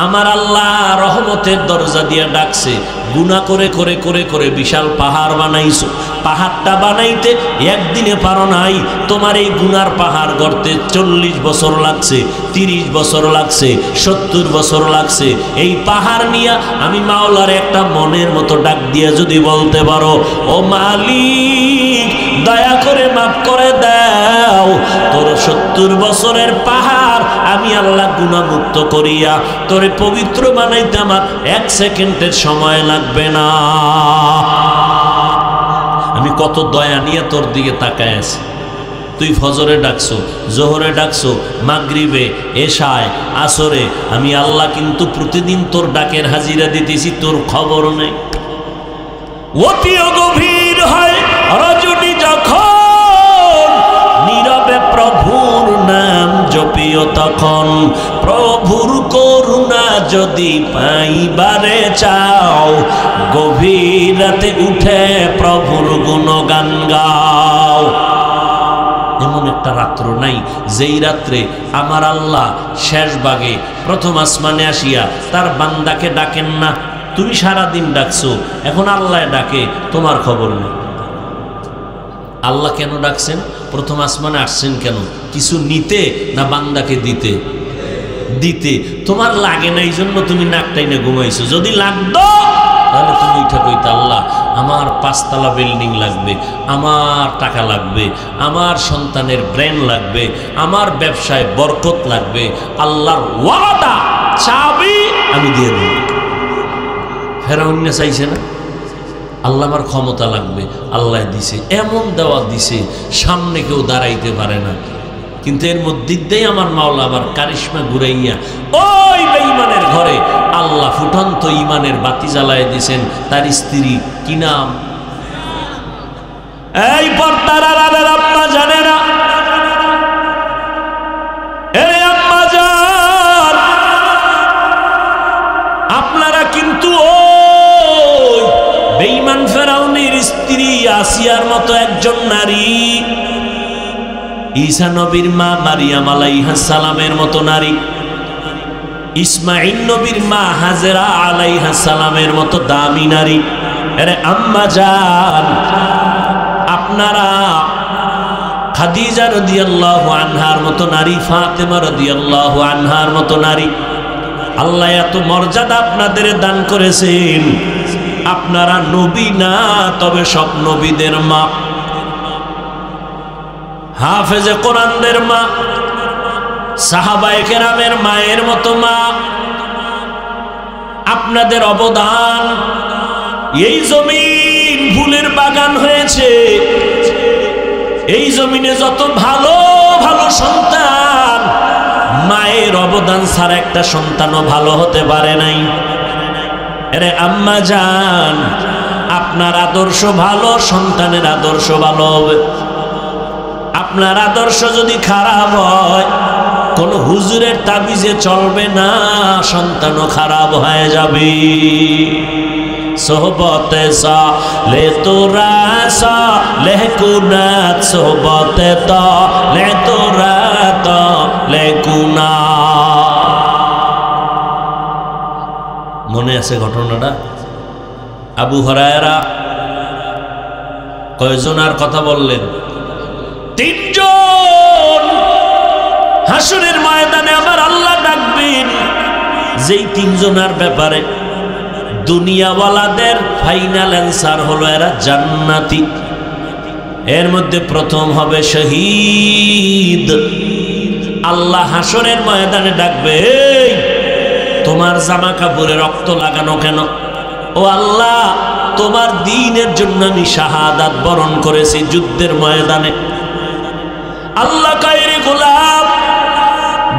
আমার আল্লাহ রহমতের দরজা দিয়ে ডাকছে। গুনাহ করে করে করে করে বিশাল পাহাড় বানাইছো। পাহাড়টা বানাইতে একদিনে পারো নাই। তোমার এই গুনার পাহাড় গড়তে 40 বছর লাগছে, 30 বছর লাগছে, 70 বছর লাগছে। এই পাহাড় নিয়ে আমি মাওলার একটা মনের মতো ডাক দিয়ে যদি বলতে পারো, ও মালিক দয়া করে মাফ করে দাও, তোর 70 বছরের পাহাড় আমি আল্লাহ গুনাহমুক্ত করিয়া তোরে পবিত্র বানাইতে আমার 1 সেকেন্ডের সময় লাগবে না। আমি কত দয়া নিয়ে তোর দিকে তাকায় আছি। তুই ফজরে ডাকছো, জোহরে ডাকছো, মাগরিবে, এশায়, আসরে। আমি আল্লাহ কিন্তু প্রতিদিন তোর ডাকের হাজিরা দিতেছি, তোর খবর নেই। অতিও গভীর হয় রজনী যখন, নীরবে প্রভুর নাম জপিও তখন। প্রভুর করুণা যদি পাইবারে চাও, গভীর রাতে উঠে প্রভুর গুণগান গাও। এমন একটা রাত্র নাই যেই রাত্রে আমার আল্লাহ শেষ ভাগে প্রথম আসমানে আসিয়া তার বান্দাকে ডাকেন না। তুমি সারাদিন ডাকছো, এখন আল্লাহ ডাকে, তোমার খবর নেই। আল্লাহ কেন ডাকছেন? প্রথম আসমানে আসছেন কেন? কিছু নিতে না বান্দাকে দিতে? দিতে। তোমার লাগে না, এই জন্য তুমি নাকটাই না ঘুমাইছো। যদি লাগতো তাহলে তুমি উঠে কইতে, আল্লাহ আমার 5 তলা বিল্ডিং লাগবে, আমার টাকা লাগবে, আমার সন্তানের ব্রেন লাগবে, আমার ব্যবসায় বরকত লাগবে। আল্লাহর ওয়াদা, চাবি আমি দিয়ে দেব। ফেরাউন চাইছে না, আল্লাহ আমার ক্ষমতা লাগবে, আল্লাহ দিছে। এমন দেওয়া দিছে সামনে কেউ দাঁড়াইতে পারে না। কিন্তু এর মধ্যে দিয়ে আমার মাওলা আবার কারিশমা ঘুরাইয়া ওই বেঈমানের ঘরে আল্লাহ ফুটন্ত ইমানের বাতি জ্বালায় দিছেন। তার স্ত্রী কি নাম? এই পর্দার আড়ালের আম্মা জানে না? এরে আম্মা জান, আপনারা কিন্তু ওই বেঈমান ফেরাউনের স্ত্রী আসিয়ার মতো একজন নারী, ঈসা নবীর মা মারিয়াম আলাইহিস সালামের মতো নারী, ইসমাঈল নবীর মা হাজেরা আলাইহিস সালামের মতো দামি নারী। আরে আম্মা জান, আপনারা খাদিজা রাদিয়াল্লাহু আনহার মতো নারী, ফাতেমা রাদিয়াল্লাহু আনহার মতো নারী। আল্লাহ এত মর্যাদা আপনাদের দান করেছেন। আপনারা নবী না, তবে সব নবীদের মা, হাফেজে কোরআনদের মা, সাহাবায়ে কেরামের মায়ের মতো মা। আপনাদের অবদান, এই জমিন ফুলের বাগান হয়েছে। এই জমিনে যত ভালো ভালো সন্তান, মায়ের অবদান ছাড়া একটা সন্তানও ভালো হতে পারে নাই। আরে আম্মা জান, আপনার আদর্শ ভালো, সন্তানের আদর্শ ভালো হবে। আপনার আদর্শ যদি খারাপ হয়, কোন হুজুরের তাবিজে চলবে না, সন্তানও খারাপ হয়ে যাবে। সোহবতে সালে তোরা সালে কুনাত, সোহবতে তালে তোরা তালে কুনাত। মনে আছে ঘটনাটা? আবু হুরায়রা কয়জনার কথা বললেন? 3 জন। হাসরের ময়দানে আমার আল্লাহ ডাকবেন। যেই 3 জনের ব্যাপারে দুনিয়াওয়ালাদের ফাইনাল অ্যান্সার হলো এরা জান্নাতি। এর মধ্যে প্রথম হবে শহীদ। আল্লাহ হাসরের ময়দানে ডাকবে, এই তোমার জামা কাপড়ে রক্ত লাগানো কেন? ও আল্লাহ, তোমার দ্বীনের জন্য আমি শাহাদাত বরণ করেছি যুদ্ধের ময়দানে। আল্লাহ কায়রে গোলাম,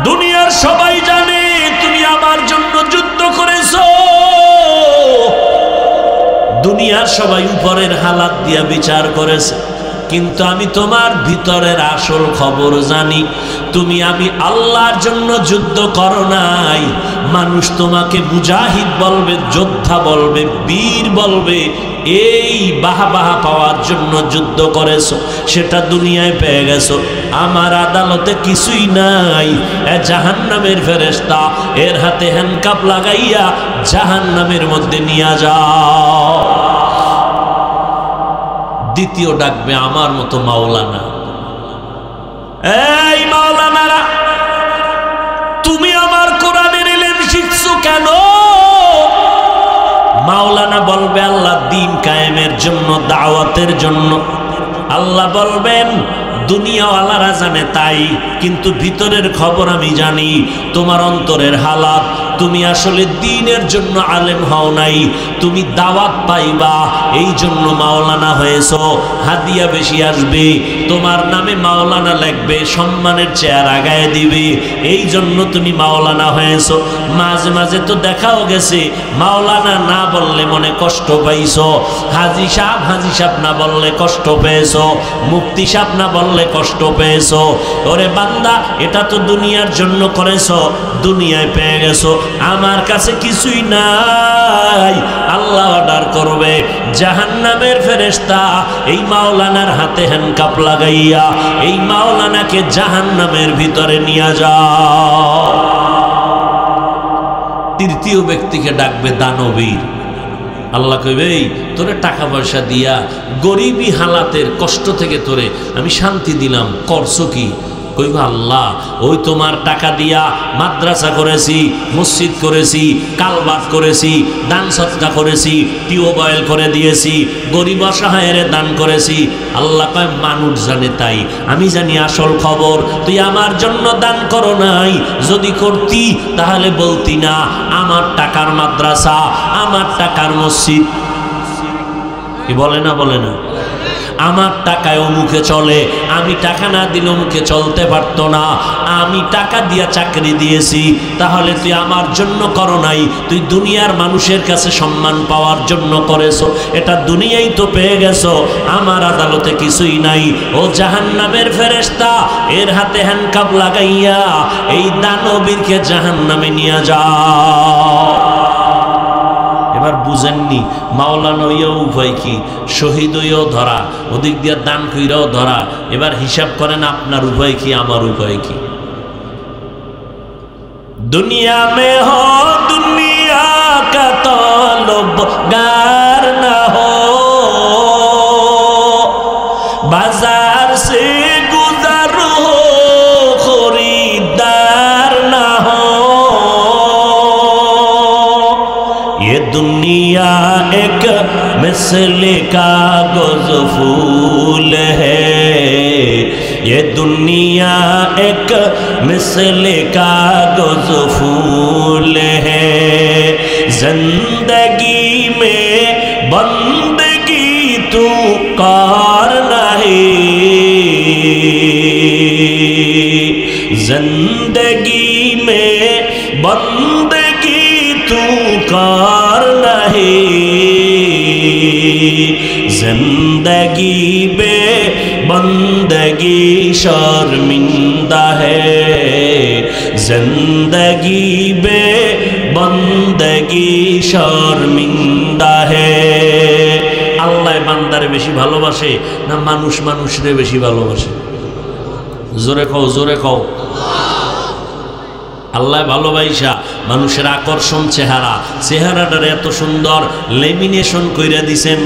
দুনিয়ার সবাই জানে তুমি আমার জন্য যুদ্ধ করেছো। দুনিয়ার সবাই উপরের হালাত দিয়া বিচার করেছে। কিন্তু আমি তোমার ভিতরের আসল খবর জানি। তুমি আমি আল্লাহর জন্য যুদ্ধ করো নাই। মানুষ তোমাকে মুজাহিদ বলবে, যোদ্ধা বলবে, বীর বলবে, এই বাহা পাওয়ার জন্য যুদ্ধ করেছো, সেটা দুনিয়ায় পেয়ে গেছো। আমার আদালতে কিছুই নাই। জাহান্নামের ফেরেশতা এর হাতে হ্যান্ডকাপ লাগাইয়া জাহান্নামের মধ্যে নিয়ে যাও। দ্বিতীয় ডাকবে আমার মতো মাওলানা। এই মাওলানারা, তুমি আমার কোরআনের ইলম শিখছো কেন? মাওলানা বলবে আল্লাহ দ্বীন কায়েমের জন্য, দাওয়াতের জন্য। আল্লাহ বলবেন দুনিয়াওয়ালারা জানে তাই, কিন্তু ভিতরের খবর আমি জানি। তোমার অন্তরের হালাত, তুমি আসলে দ্বীনের জন্য আলেম হও নাই, তুমি দাওয়াত পাইবা এই জন্য মাওলানা হয়েছো। হাদিয়া বেশি আসবে, তোমার নামে মাওলানা লিখবে, সম্মানের চেয়ার আগায় দিবে, এই জন্য তুমি মাওলানা হয়েছো। মাঝে মাঝে তো দেখাও গেছে মাওলানা না বললে মনে কষ্ট পাইছো, হাজি সাহেব না বললে কষ্ট পেয়েছো, মুফতি সাহেব না বললে কষ্ট পেয়েছো। ওরে বান্দা, এটা তো দুনিয়ার জন্য করেছো, দুনিয়ায় পেয়ে গেছো। আমার কাছে কিছুই নাই। আল্লাহ অর্ডার করবে, জাহান্নামের ফেরেশতা এই মাওলানার হাতে হ্যান্ডকাপ লাগাইয়া এই মাওলানাকে জাহান্নামের ভিতরে নিয়ে যাও। তৃতীয় ব্যক্তিকে ডাকবে দানবীর। আল্লাহ কইবে, এই তোরে টাকা পয়সা দিয়া গরিবী হালাতের কষ্ট থেকে তোরে আমি শান্তি দিলাম, করছো কি? কইবা আল্লাহ, ওই তোমার টাকা দিয়া মাদ্রাসা করেছি, মসজিদ করেছি, কালবাট করেছি, দান সৎকা করেছি, টিউবওয়েল করে দিয়েছি, গরিব অসহায়ের দান করেছি। আল্লাহ কয় মানুষ জানে তাই, আমি জানি আসল খবর। তুই আমার জন্য দান করো নাই, যদি করতি তাহলে বলতি না আমার টাকার মাদ্রাসা, আমার টাকার মসজিদ। কি বলে না? বলে না? আমার টাকায় অমুখে চলে, আমি টাকা না দিলে অমুখে চলতে পারতো না, আমি টাকা দিয়া চাকরি দিয়েছি, তাহলে তুই আমার জন্য করো নাই, তুই দুনিয়ার মানুষের কাছে সম্মান পাওয়ার জন্য করেছো, এটা দুনিয়ায় তো পেয়ে গেছো, আমার আদালতে কিছুই নাই। ও জাহান্নামের ফেরেশতা, এর হাতে হ্যান্ডকাপ লাগাইয়া এই দানবীরকে জাহান্নামে নিয়ে যাও। এবার বুঝেননি মাওলানা হইয়াও উপায় কি, শহীদ হইয়াও ধরা, ওদিক দিয়ে দান কইরাও ধরা। এবার হিসাব করেন আপনার উপায় কি, আমার উপায় কি? দুনিয়া মে হো দুনিয়া কা তলবগার না হো, বাজার সে গুজর হো খরিদার না হো। ये दुनिया एक मिसल कागज फूल है, ये दुनिया एक मिसल कागज फूल है। जिंदगी में बंदगी तू कर नहीं, जिंदगी में बंदगी तू कर नहीं, जिंदगी बे बंदगी शर्मिंदा है, जिंदगी बे बंदगी शर्मिंदा है। আল্লাহ বান্দারে বেশি ভালোবাসে না মানুষ মানুষরে বেশি ভালোবাসে? জোরে কও, জোরে কও। আল্লাহ ভালোবাসা মানুষের আকর্ষণ চেহারা, চেহারাটার এত সুন্দর লেমিনেশন কইরা দিছেন।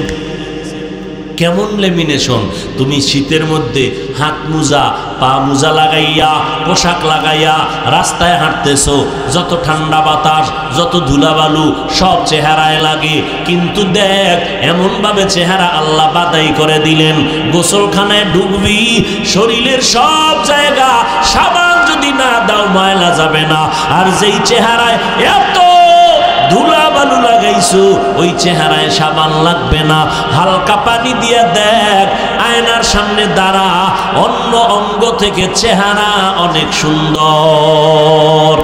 কেমন লেমিনেশন? তুমি শীতের মধ্যে হাত মোজা পা মোজা লাগাইয়া পোশাক লাগাইয়া রাস্তায় হাঁটতেছো, যত ঠান্ডা বাতাস যত ধুলাবালু সব চেহারায় লাগে, কিন্তু দেখ এমনভাবে চেহারা আল্লাহ বাদাই করে দিলেন, গোসলখানায় ঢুকবি শরীরের সব জায়গা সাবান যদি না দাও ময়লা যাবে না, আর যেই চেহারায় এত ধুলা বালু লাগাইছো ওই চেহারায় সাবান লাগবে না। হালকা পানি দিয়ে দেখ, আয়নার সামনে দাঁড়া, অন্য অঙ্গ থেকে চেহারা অনেক সুন্দর।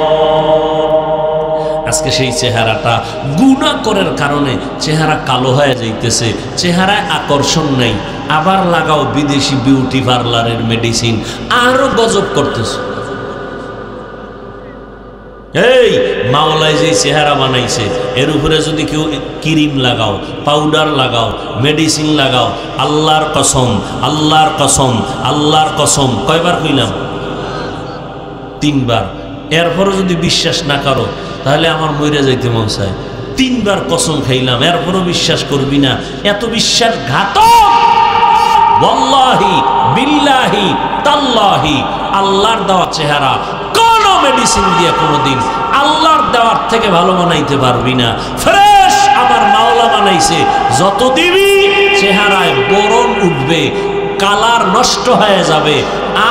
আজকে সেই চেহারাটা গুনাহ করার কারণে চেহারা কালো হয়ে যাইতেছে, চেহারায় আকর্ষণ নেই। আবার লাগাও বিদেশি বিউটি পার্লারের মেডিসিন, আরো গজব করতেছে। এই মাওলায় যে চেহারা বানাইছে এর উপরে যদি কেউ ক্রিম লাগাও, পাউডার লাগাও, মেডিসিন লাগাও, আল্লাহর কসম, আল্লাহর কসম, আল্লাহর কসম, কয়বার কইলাম? 3 বার। এরপরও যদি বিশ্বাস না করো তাহলে আমার মরে যাইতে মন চায়। 3 বার কসম খাইলাম, এরপরও বিশ্বাস করবি না, এত বিশ্বাসঘাতক। ওয়াল্লাহি বিল্লাহি তাল্লাহি আল্লাহর দেওয়া চেহারা কোনো মেডিসিন দিয়ে কোনোদিন আল্লাহর দেওয়ার থেকে ভালো বানাইতে পারবি না। ফ্রেশ আমার মাওলা বানাইছে, যত দিবি চেহারায় বরণ উঠবে, কালার নষ্ট হয়ে যাবে।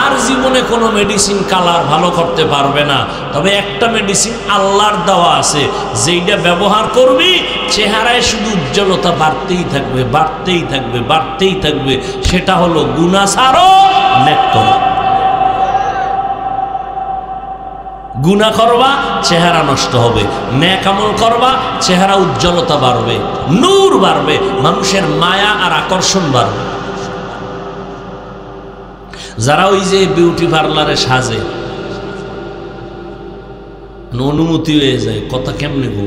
আর জীবনে কোনো মেডিসিন কালার ভালো করতে পারবে না। তবে একটা মেডিসিন আল্লাহর দেওয়া আছে, যেইটা ব্যবহার করবি চেহারায় শুধু উজ্জ্বলতা বাড়তেই থাকবে, বাড়তেই থাকবে, বাড়তেই থাকবে। সেটা হলো গুনাহ ছাড়ো, নেক করো। গুনাহ করবা চেহারা নষ্ট হবে, নেক আমল করবা চেহারা উজ্জ্বলতা বাড়বে, নূর বাড়বে, মানুষের মায়া আর আকর্ষণ বাড়বে। যারা ওই যে বিউটি পার্লারে সাজে, অনুমতি হয়ে যায়, কথা কেমনে গো?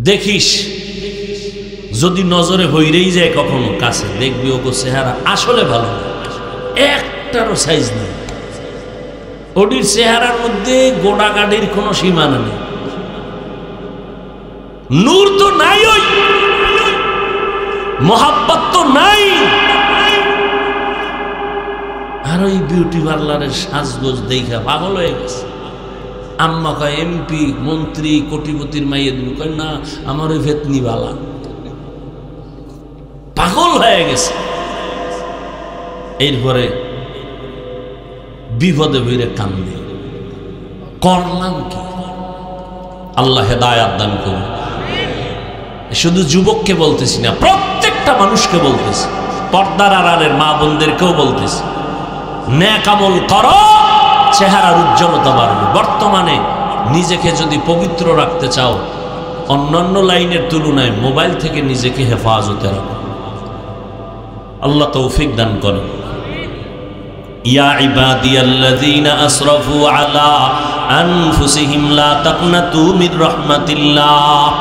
দেখিস যদি নজরে হইরেই যায় কখনো কাছে, দেখবি ওগো চেহারা আসলে ভালো না, একটারও সাইজ নেই। ওটির চেহারার মধ্যে গোড়াগাড়ির কোনো সীমানা নেই, নূর তো নাই, ওই মোহাব্বত তো নাই। আর ওই বিউটি পার্লারের সাজগোজ দেখা পাগল হয়ে গেছে। আম্মা কয় এমপি মন্ত্রী কোটিপতির মাইয়ে দিল, কয় না আমার ওই ভেতনি বালা। পাগল হয়ে গেছে। এরপরে বিপদে ভরে কান্দে, করলাম কি? আল্লাহ হেদায়াত দান করুন। শুধু যুবককে বলতেছি না, প্রত্যেকটা মানুষকে বলতেছি, পর্দার আড়ালের মা বোনদেরকেও বলতেছি, নেক আমল করো, চেহারার উজ্জ্বলতা বাড়বে। বর্তমানে নিজেকে যদি পবিত্র রাখতে চাও, অন্যান্য লাইনের তুলনায় মোবাইল থেকে নিজেকে হেফাজতে রাখো। আল্লাহ তৌফিক দান করেন। ইয়া ইবাদিয়াল্লাযীনা আসরাফু আলা আনফুসিহিম লা তাকনাতু মির রাহমাতিল্লাহ।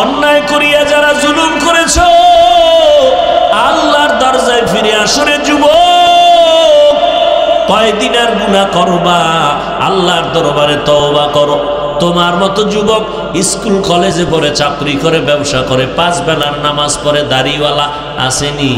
অন্যায় করিয়া যারা জুলুম করেছো, আল্লাহর দরজায় ফিরে আসো রে যুবক। কয়দিন আর গুনাহ করবা, আল্লাহর দরবারে তওবা করো। তোমার মতো যুবক স্কুল কলেজে পড়ে, চাকরি করে, ব্যবসা করে, 5 বেলার নামাজ পড়ে, দাড়িওয়ালা আসেনি?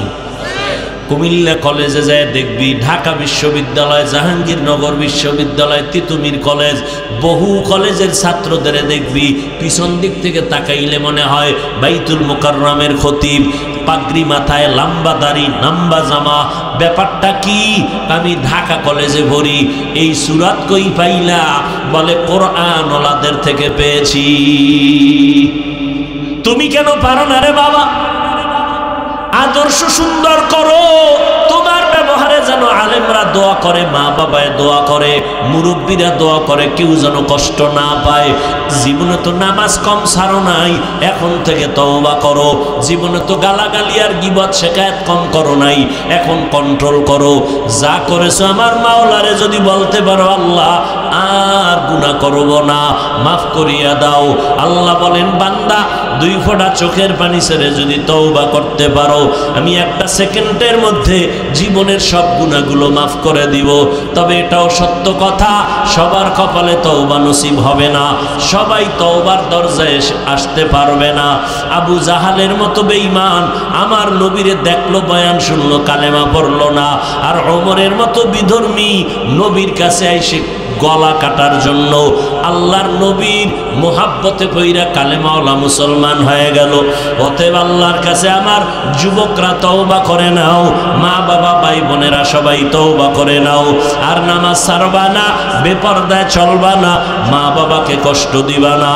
কুমিল্লা কলেজে যায় দেখবি, ঢাকা বিশ্ববিদ্যালয়, জাহাঙ্গীরনগর বিশ্ববিদ্যালয়, তিতুমির কলেজ, বহু কলেজের ছাত্রদের দেখবি পিছন দিক থেকে তাকাইলে মনে হয় বাইতুল মুকাররমের খতিব, পাগড়ি মাথায়, লম্বা দাড়ি, লম্বা জামা। ব্যাপারটা কি? আমি ঢাকা কলেজে পড়ি। এই সূরাত কই পাইলা? বলে কোরআন ওলাদের থেকে পেয়েছি। তুমি কেন পারো না রে বাবা? আদর্শ সুন্দর করো, তোমার ব্যবহারে যেন আলেমরা দোয়া করে, মা বাবায় দোয়া করে, মুরব্বীরা দোয়া করে, কেউ যেন কষ্ট না পায়। জীবনে তো নামাজ কম ছাড়ো নাই, এখন থেকে তওবা করো। জীবনে তো গালাগালি আর গীবত শিকায়াত কম করো নাই, এখন কন্ট্রোল করো। যা করেছো আমার মাওলারে যদি বলতে পারো, আল্লাহ আর গুনাহ করব না, মাফ করিয়া দাও। আল্লাহ বলেন, বান্দা 2 ফোঁটা চোখের পানি ছেড়ে যদি তওবা করতে পারো, আমি 1 সেকেন্ডের মধ্যে জীবনের সব গুনাহগুলো মাফ করে দিব। তবে এটাও সত্য কথা, সবার কপালে তওবা নসিব হবে না, সবাই তওবার দরজায় আসতে পারবে না। আবু জাহালের মতো বেঈমান আমার নবীরে দেখলো, বয়ান শুনলো, কালেমা পড়লো না। আর ওমরের মতো বিধর্মী নবীর কাছে আইসে গলা কাটার জন্য আল্লাহর নবীর মোহাব্বতে পইরা কালেমাওয়ালা মুসলমান হয়ে গেল। অতএব আল্লাহর কাছে আমার যুবকরা তওবা করে নাও, মা বাবা ভাই বোনেরা সবাই তওবা করে নাও। আর নামাজ ছাড়বা না, বেপরদায় চলবা না, মা বাবাকে কষ্ট দিবা না।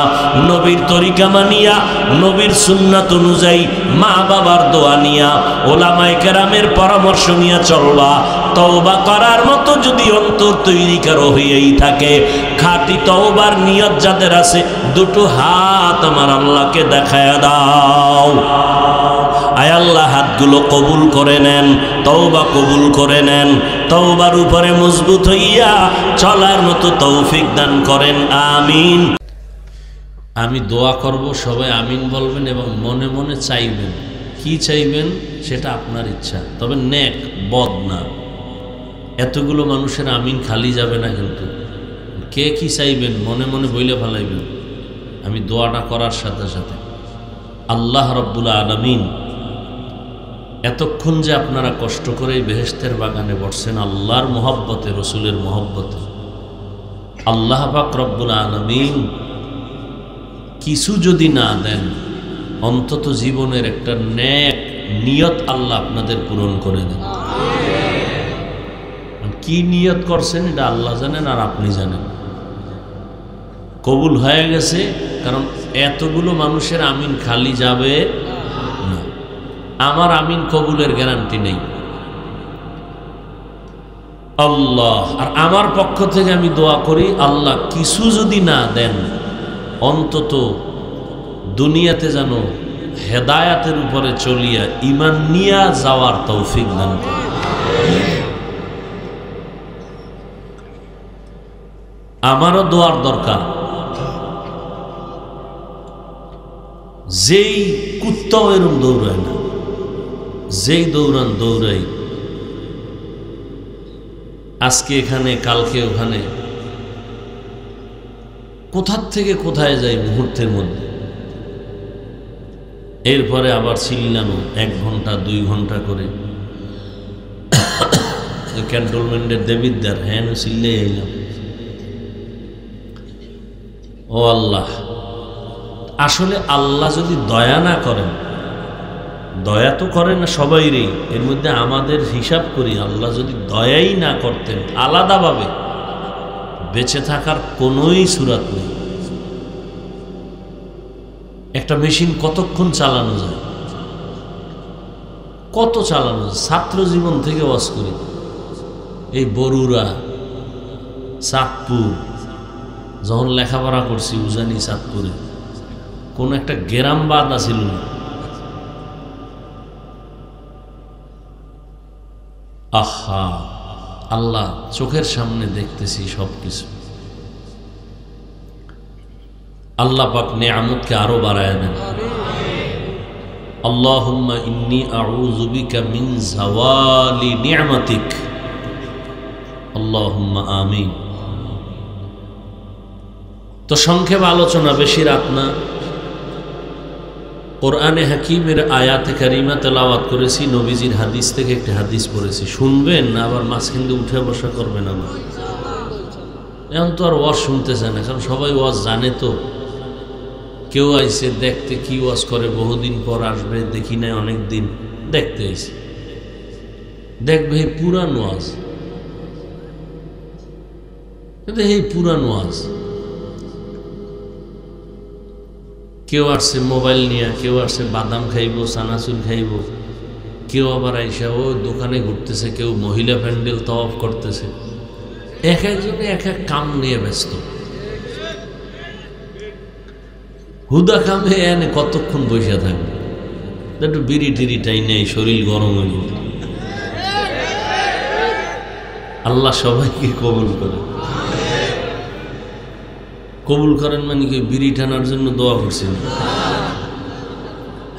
নবীর তরিকা মানিয়া, নবীর সুন্নাত অনুযায়ী, মা বাবার দোয়া নিয়া, ওলামায়ে কেরামের পরামর্শ নিয়ে চলবা। তওবা করার মতো যদি অন্তর তৈরি করো হয়েই থাকে, খাঁটি তওবার নিয়ত যাদের আছে, 2 হাত আমার আল্লাহকে দেখায়া দাও। আয় আল্লাহ হাতগুলো কবুল করে নেন, তওবা কবুল করে নেন, তওবার উপরে মজবুত হইয়া চলার মতো তৌফিক দান করেন, আমিন। আমি দোয়া করব, সবাই আমিন বলবেন এবং মনে মনে চাইবেন। কি চাইবেন সেটা আপনার ইচ্ছা, তবে নেক, বদ না। এতগুলো মানুষের আমিন খালি যাবে না, কিন্তু কে কি চাইবেন মনে মনে বইলে ফেলাইবেন। আমি দোয়াটা করার সাথে সাথে আল্লাহ রব্বুল আলামিন, এতক্ষণ যে আপনারা কষ্ট করে বেহেশতের বাগানে বসছেন আল্লাহর মহব্বতে, রসুলের মহব্বতে, আল্লাহ পাক রব্বুল আলামিন কিছু যদি না দেন, অন্তত জীবনের একটা নেক নিয়ত আল্লাহ আপনাদের পূরণ করে দেন। কি নিয়ত করছেন এটা আল্লাহ জানেন আর আপনি জানেন। কবুল হয়ে গেছে, কারণ এতগুলো মানুষের আমিন খালি যাবে না। আমার আমিন কবুলের গ্যারান্টি নেই, আল্লাহ। আর আমার পক্ষ থেকে আমি দোয়া করি, আল্লাহ কিছু যদি না দেন, অন্তত দুনিয়াতে যেন হেদায়াতের উপরে চলিয়া ঈমান নিয়া যাওয়ার তৌফিক দান করেন। আমারও দোয়ার দরকার। যেই কুত্তাও এরম দৌড়ায় না, যেই দৌড়ান দৌড়াই, আজকে এখানে কালকে ওখানে, কোথার থেকে কোথায় যাই মুহূর্তের মধ্যে। এরপরে আবার চিল্লানো 1 ঘন্টা 2 ঘন্টা করে, ক্যান্টনমেন্টের দেবিদ্দার হ্যাঁ চিল্লে এলাম। ও আল্লাহ, আসলে আল্লাহ যদি দয়া না করেন, দয়া তো করেন না সবাইরই, এর মধ্যে আমাদের হিসাব করি, আল্লাহ যদি দয়াই না করতেন, আলাদাভাবে বেঁচে থাকার কোনোই সুরাত নেই। একটা মেশিন কতক্ষণ চালানো যায়, কত চালানো যায়। ছাত্র জীবন থেকে ওয়াজ করি, এই বরুড়া, চাঁদপুর, যখন লেখাপড়া করছি উজানি চাঁদপুরে, কোন একটা গ্রাম বাদ আছিল না। আহা, আল্লাহ চোখের সামনে দেখতেছি সবকিছু। আল্লাহ পাক নেয়ামতকে আরো বাড়ায় দেন। আল্লাহুম্মা ইন্নী আউযু বিকা মিন যাওয়ালি নি'মাতিক, আল্লাহুম্মা আমিন। তো সংক্ষেপ আলোচনা, বেশি রাত না। কোরআনে হাকিমের আয়াতে কারিমা তেলাওয়াত করেছি, নবীজির হাদিস থেকে একটি হাদিস পড়েছি। শুনবেন না আবার মাঝখান দিয়ে উঠে বসা করবেন আবার। এখন তো আর ওয়াজ শুনতেছে না, কারণ সবাই ওয়াজ জানে। তো কেউ আইসে দেখতে, কি ওয়াজ করে, বহুদিন পর আসবে, দেখি নাই অনেক দিন, দেখতে আইসে, দেখবে এই পুরান ওয়াজ, কিন্তু এই পুরান ওয়াজ। কেউ আসছে মোবাইল নিয়ে, কেউ আসছে বাদাম খাইব, চানাচুর খাইব, কেউ আবার আইসা ও দোকানে ঘুরতেছে, কেউ মহিলা প্যান্ডেল তওয়াফ করতেছে। এক একজনে এক এক কাম নিয়ে ব্যস্ত। হুদা কামে এনে কতক্ষণ বসে থাকবে, একটু বিড়ি টিড়িটাই নেই, শরীর গরম হয়ে যাবে। আল্লাহ সবাইকে কবুল করে। কবুল করেন মানে কি বিড়ি টানার জন্য দোয়া করছেন,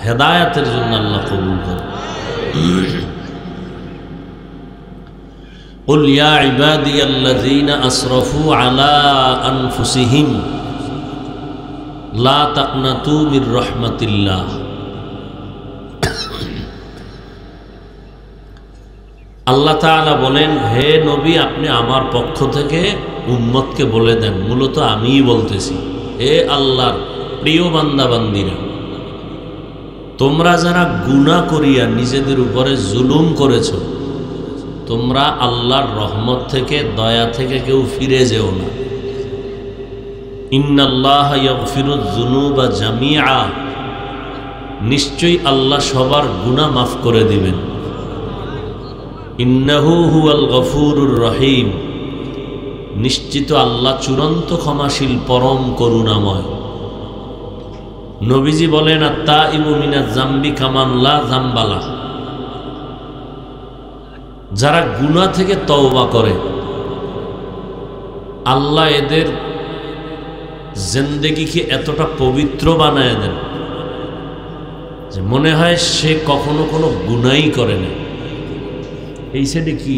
হেদায়াতের জন্য আল্লাহ কবুল করেন। قل يا عبادي الذين أسرفوا على أنفسهم لا تقنطوا من رحمة الله। আল্লাহ তাআলা বলেন, হে নবী, আপনি আমার পক্ষ থেকে উম্মতকে বলে দেন, মূলত আমিই বলতেছি, হে আল্লাহর প্রিয় বান্দা বান্দিরা, তোমরা যারা গুনাহ করিয়া নিজেদের উপরে জুলুম করেছ, তোমরা আল্লাহর রহমত থেকে, দয়া থেকে কেউ ফিরে যেও না। ইন্নাল্লাহা ইয়াগফিরুয যুনুবা জামিআ, নিশ্চয়ই আল্লাহ সবার গুনাহ মাফ করে দিবেন। ইন্নাহু হুয়াল গফুরুর রহিম, নিশ্চিত আল্লাহ চূড়ান্ত ক্ষমাশীল, পরম করুণাময়। নবীজি বলেন আত্তাইবু মিনাজ জামবি কামান লা জামবালা, যারা গুনাহ থেকে তওবা করে আল্লাহ এদের জিন্দেগিকে এতটা পবিত্র বানায় দেন যে মনে হয় সে কখনো কোনো গুনাহই করে না। এই সাইডে কি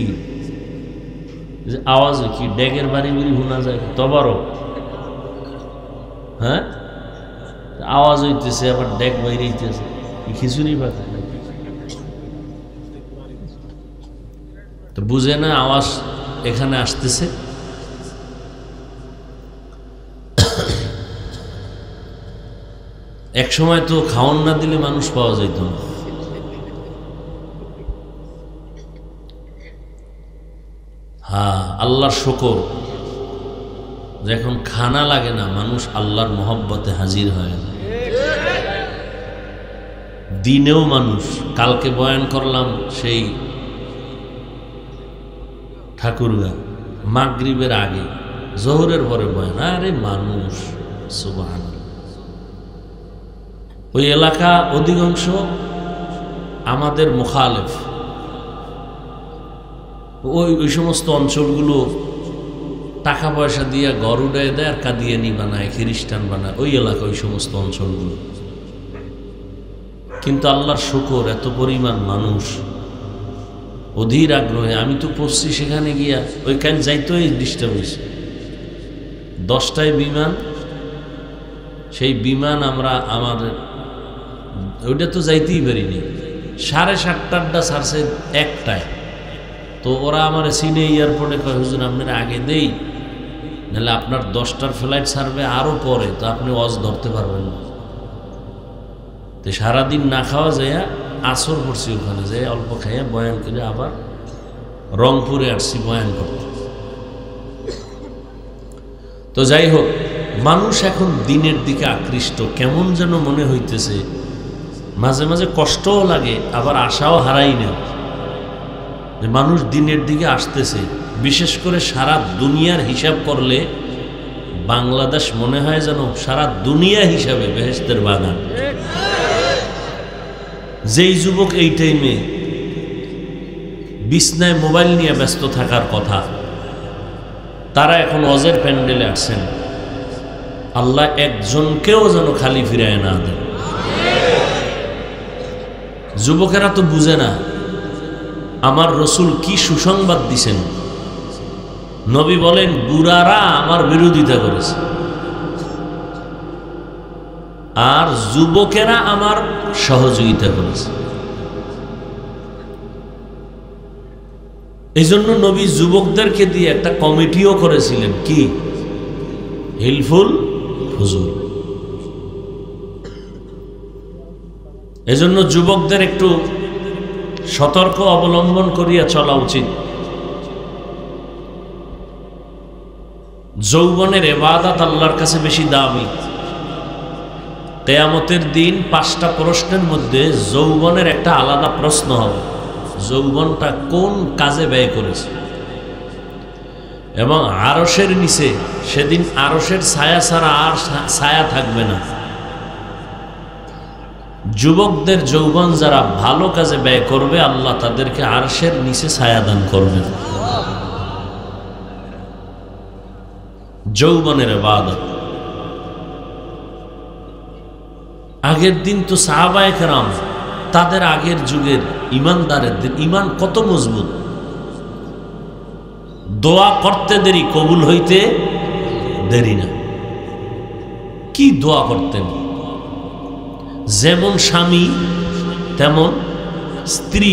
আওয়াজ, কি ড্যাগের বাড়ি বাড়ি শোনা যায় তবারও? হ্যাঁ, আওয়াজ হইতেছে আবার ড্যাগ বাইরে হইতেছে, খিচুড়ি পাতে তো বুঝে না আওয়াজ এখানে আসতেছে। এক সময় তো খাওয়ান না দিলে মানুষ পাওয়া যাইত না। হ্যাঁ, আল্লাহর শুকর যে এখন খানা লাগে না, মানুষ আল্লাহর মহব্বতে হাজির হয় না। দিনেও মানুষ, কালকে বয়ান করলাম সেই ঠাকুরগা, মাগরিবের আগে জোহরের পরে বয়ান, আরে মানুষ সুবহানাল্লাহ। ওই এলাকা অধিকাংশ আমাদের মুখালেফ, ওই সমস্ত অঞ্চলগুলো টাকা পয়সা দিয়ে ঘর উড়াই দেয় আর কাদিয়ানি বানায়, খ্রিস্টান বানায়, ওই এলাকা ওই সমস্ত অঞ্চলগুলো। কিন্তু আল্লাহর শুকর এত পরিমাণ মানুষ অধীর আগ্রহে, আমি তো পড়ছি সেখানে গিয়া ওইখানে যাইতেই ডিস্টার্ব হয়েছে। 10টায় বিমান, সেই বিমান আমরা আমাদের ওইটা তো যাইতেই পারিনি, 7:30টা ছাড়ছে 1টায়। তো ওরা আমার সিনে এয়ারপোর্টে কয়, হুজুর আপনারা আগে দেই, নাহলে আপনার 10টার ফ্লাইট ছাড়বে আরও পরে, তো আপনি ওয়াজ ধরতে পারবেন না। তো সারাদিন না খাওয়া যায়, আসর পড়ছি ওখানে যাই, অল্প খাইয়া বয়ান করে আবার রংপুরে আসছি বয়ান করতে। তো যাই হোক, মানুষ এখন দিনের দিকে আকৃষ্ট, কেমন যেন মনে হইতেছে, মাঝে মাঝে কষ্টও লাগে আবার আশাও হারাই না যে মানুষ দিনের দিকে আসতেছে। বিশেষ করে সারা দুনিয়ার হিসাব করলে বাংলাদেশ মনে হয় যেন সারা দুনিয়া হিসাবে বেহেশতের বাগান। যেই যুবক এই টাইমে বিছনায় মোবাইল নিয়ে ব্যস্ত থাকার কথা, তারা এখন ওয়াজের প্যান্ডেলে আসছেন। আল্লাহ একজনকেও যেন খালি ফিরায় না দেন। যুবকেরা তো বুঝে না আমার রসুল কি সুসংবাদ দিছেন। নবী বলেন, বুড়ারা আমার বিরোধিতা করেছে আর যুবকেরা আমার সহযোগিতা করেছে। এই জন্য নবী যুবকদেরকে দিয়ে একটা কমিটিও করেছিলেন, কি হিলফুল ফুজুল। এজন্য যুবকদের একটু সতর্ক অবলম্বন করিয়া চলা উচিত। যৌবনের ইবাদত আল্লাহর কাছে বেশি দামি। কিয়ামতের দিন 5টা প্রশ্নের মধ্যে যৌবনের একটা আলাদা প্রশ্ন হবে, যৌবনটা কোন কাজে ব্যয় করেছে। এবং আরশের নিচে সেদিন আরশের ছায়া ছাড়া আর ছায়া থাকবে না। যুবকদের যৌবন যারা ভালো কাজে ব্যয় করবে, আল্লাহ তাদেরকে আরশের নিচে ছায়া দান করবেন। যৌবনের ইবাদত। আগের দিন তো সাহাবায়ে কেরাম, তাদের আগের যুগের ইমানদারদের ইমান কত মজবুত, দোয়া করতে দেরি কবুল হইতে দেরি না। কি দোয়া করতেন, যেমন স্বামী তেমন স্ত্রী,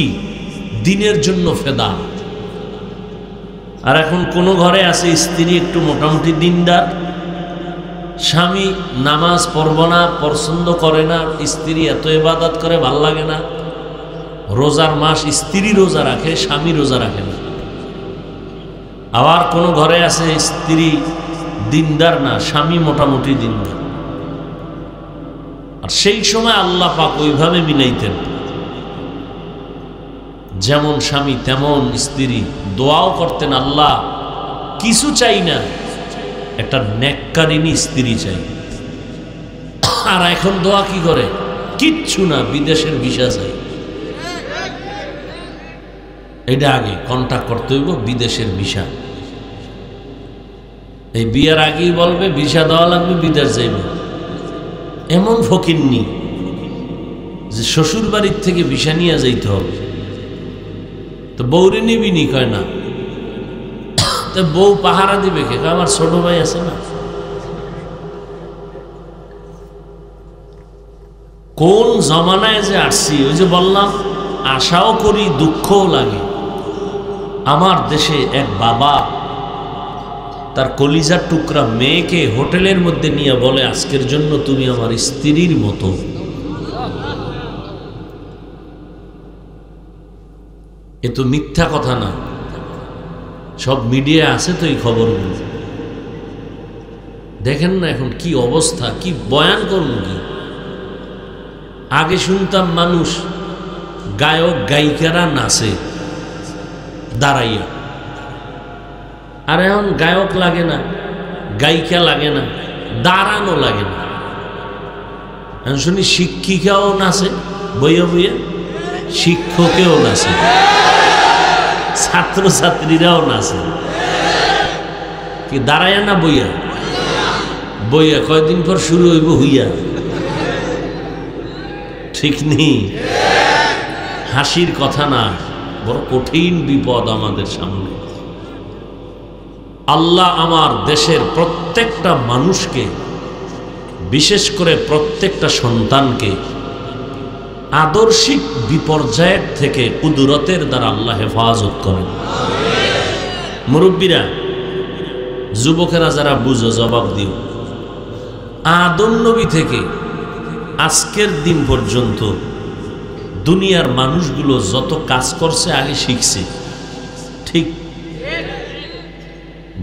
দিনের জন্য ফেদা। আর এখন কোনো ঘরে আছে স্ত্রী একটু মোটামুটি দিনদার, স্বামী নামাজ পড়ব না, পছন্দ করে না, স্ত্রী এত ইবাদত করে ভাল লাগে না। রোজার মাস স্ত্রী রোজা রাখে, স্বামী রোজা রাখে না। আবার কোনো ঘরে আছে স্ত্রী দিনদার না, স্বামী মোটামুটি দিনদার। আর সেই সময় আল্লাহ পাক ওইভাবে মিলাইতেন, যেমন স্বামী তেমন স্ত্রী। দোয়াও করতেন, আল্লাহ কিছু চাই না, একটা নেককারিনী স্ত্রী চাই। আর এখন দোয়া কি করে? কিচ্ছু না, বিদেশের ভিসা চাই। এটা আগে কন্টাক্ট করতে হইব, বিদেশের ভিসা। এই বিয়ার আগেই বলবে ভিসা দেওয়া লাগবে, বিদেশ যাইব। এমন ফকিন্নি যে শ্বশুর বাড়ির থেকে ভিসা নিয়ে যাইতে হবে। তো বউরে নিবি নি? কয় না। তো বউ পাহারা দিবে কে? আমার ছোট ভাই আছে না। কোন জমানায় যে আসছি! ওই যে বললাম, আশাও করি, দুঃখও লাগে। আমার দেশে এক বাবা তার কলিজার টুকরা মেয়েকে হোটেলের মধ্যে নিয়ে বলে, আজকের জন্য তুমি আমার স্ত্রীর মতো। এ তো মিথ্যা কথা না, সব মিডিয়া আছে তো এই খবরগুলো। দেখেন না এখন কি অবস্থা, কি বয়ান করুন কি। আগে শুনতাম মানুষ গায়ক গায়িকারা নাচে দাঁড়াইয়া, আর এখন গায়ক লাগে না, গায়িকা লাগে না, দাঁড়ানো লাগে না। এখন শুনি শিক্ষিকাও নাচে বইয়া বইয়া, শিক্ষকেও নাচে, ছাত্রছাত্রীরাও নাচে। কি দাঁড়াইয়া না বইয়া? বইয়া। কয়দিন পর শুরু হইব হইয়া। ঠিক নেই? হাসির কথা না, বড় কঠিন বিপদ আমাদের সামনে। আল্লাহ আমার দেশের প্রত্যেকটা মানুষকে, বিশেষ করে প্রত্যেকটা সন্তানকে আদর্শিক বিপর্যয়ের থেকে কুদরতের দ্বারা আল্লাহ হেফাজত করেন। মুরব্বীরা, যুবকেরা যারা বুঝো, জবাব দিও। আদম নবী থেকে আজকের দিন পর্যন্ত দুনিয়ার মানুষগুলো যত কাজ করছে আগে শিখছে। ঠিক?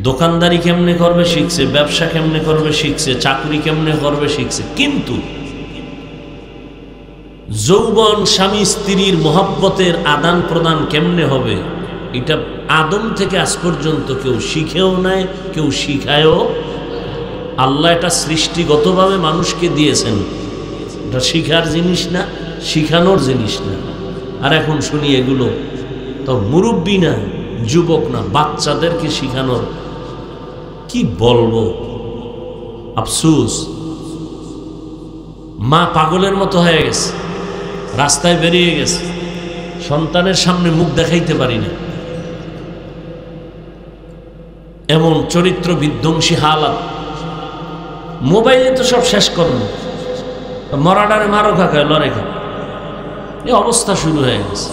দোকানদারি কেমনে করবে শিখছে, ব্যবসা কেমনে করবে শিখছে, চাকরি কেমনে করবে শিখছে। কিন্তু যৌবন স্বামী স্ত্রীর মহব্বতের আদান প্রদান কেমনে হবে, এটা আদম থেকে আজ পর্যন্ত কেউ শিখেও নাই, কেউ শিখায়ও। আল্লাহ এটা সৃষ্টিগতভাবে মানুষকে দিয়েছেন, এটা শিখার জিনিস না, শিখানোর জিনিস না। আর এখন শুনি এগুলো তো মুরব্বী না, যুবক না, বাচ্চাদেরকে শিখানোর। কি বলবো, আফসোস। মা পাগলের মতো হয়ে গেছে, রাস্তায় বেরিয়ে গেছে, সন্তানের সামনে মুখ দেখাইতে পারি না। এমন চরিত্র বিধ্বংসী হালাত। মোবাইলে তো সব শেষ করলো, মরাডারে মারো খাকায় লড়াই খা, এ অবস্থা শুরু হয়ে গেছে।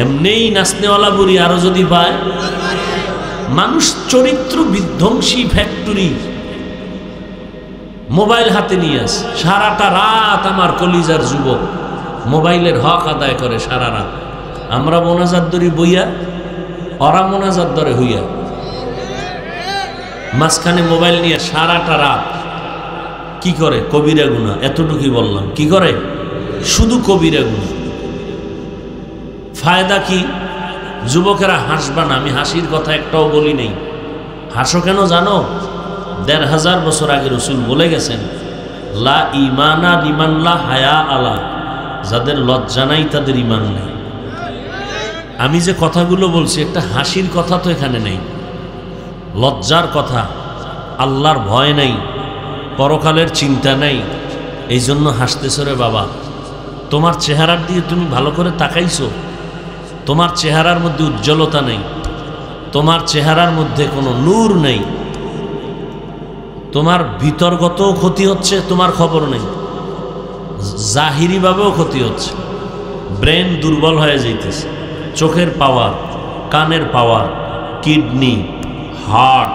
এমনিই নাচনেওয়ালা বুড়ি আরো যদি পায়। মানুষ চরিত্র বিধ্বংসী ফ্যাক্টরি মোবাইল হাতে নিয়ে আসে। সারাটা রাত আমার কলিজার যুবক মোবাইলের হক আদায় করে সারা রাত। আমরা মোনাজাত ধরি বইয়া, ওরা মোনাজাত ধরে হইয়া, মাঝখানে মোবাইল নিয়ে সারাটা রাত কি করে? কবিরা গুনাহ। এতটুকুই বললাম, কি করে? শুধু কবিরা গুনাহ। ফায়দা কি? যুবকেরা হাসবা না, আমি হাসির কথা একটাও বলি নেই। হাসো কেন জানো? ১৫০০ বছর আগে রসুল বলে গেছেন, লা ইমানা লিমান লা হায়া আলা, যাদের লজ্জা নাই তাদের ইমান নেই। আমি যে কথাগুলো বলছি একটা হাসির কথা তো এখানে নেই, লজ্জার কথা। আল্লাহর ভয় নাই, পরকালের চিন্তা নাই, এই জন্য হাসতেছ রে বাবা। তোমার চেহারার দিকে তুমি ভালো করে তাকাইছো? তোমার চেহারার মধ্যে উজ্জ্বলতা নেই, তোমার চেহারার মধ্যে কোনো নূর নেই, তোমার ভিতরগত ক্ষতি হচ্ছে, তোমার খবর নেই, জাহিরিভাবেও ক্ষতি হচ্ছে। ব্রেন দুর্বল হয়ে যাইতেছে, চোখের পাওয়ার, কানের পাওয়ার, কিডনি, হার্ট,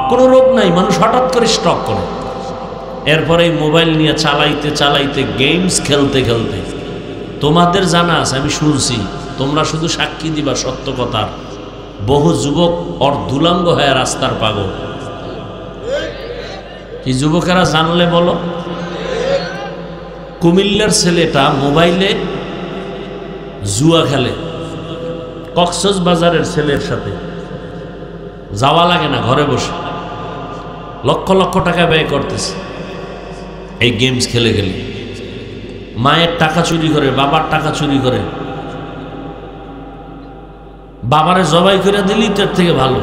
কোনো রোগ নাই, মানুষ হঠাৎ করে স্ট্রোক করে। এরপরে মোবাইল নিয়ে চালাইতে চালাইতে, গেমস খেলতে খেলতে, তোমাদের জানা আছে, আমি শুনছি, তোমরা শুধু সাক্ষী দিবা সত্য কথার, বহু যুবক অর্ধুলাঙ্গ হয়ে রাস্তার পাগল। কি যুবকেরা জানলে বলো? কুমিল্লার ছেলেটা মোবাইলে জুয়া খেলে, কক্সবাজারের ছেলের সাথে, যাওয়া লাগে না, ঘরে বসে লক্ষ লক্ষ টাকা ব্যয় করতেছে। এই গেমস খেলে গেলে মায়ের টাকা চুরি করে, বাবার টাকা চুরি করে, বাবারে জবাই করে দিলি তার থেকে ভালো।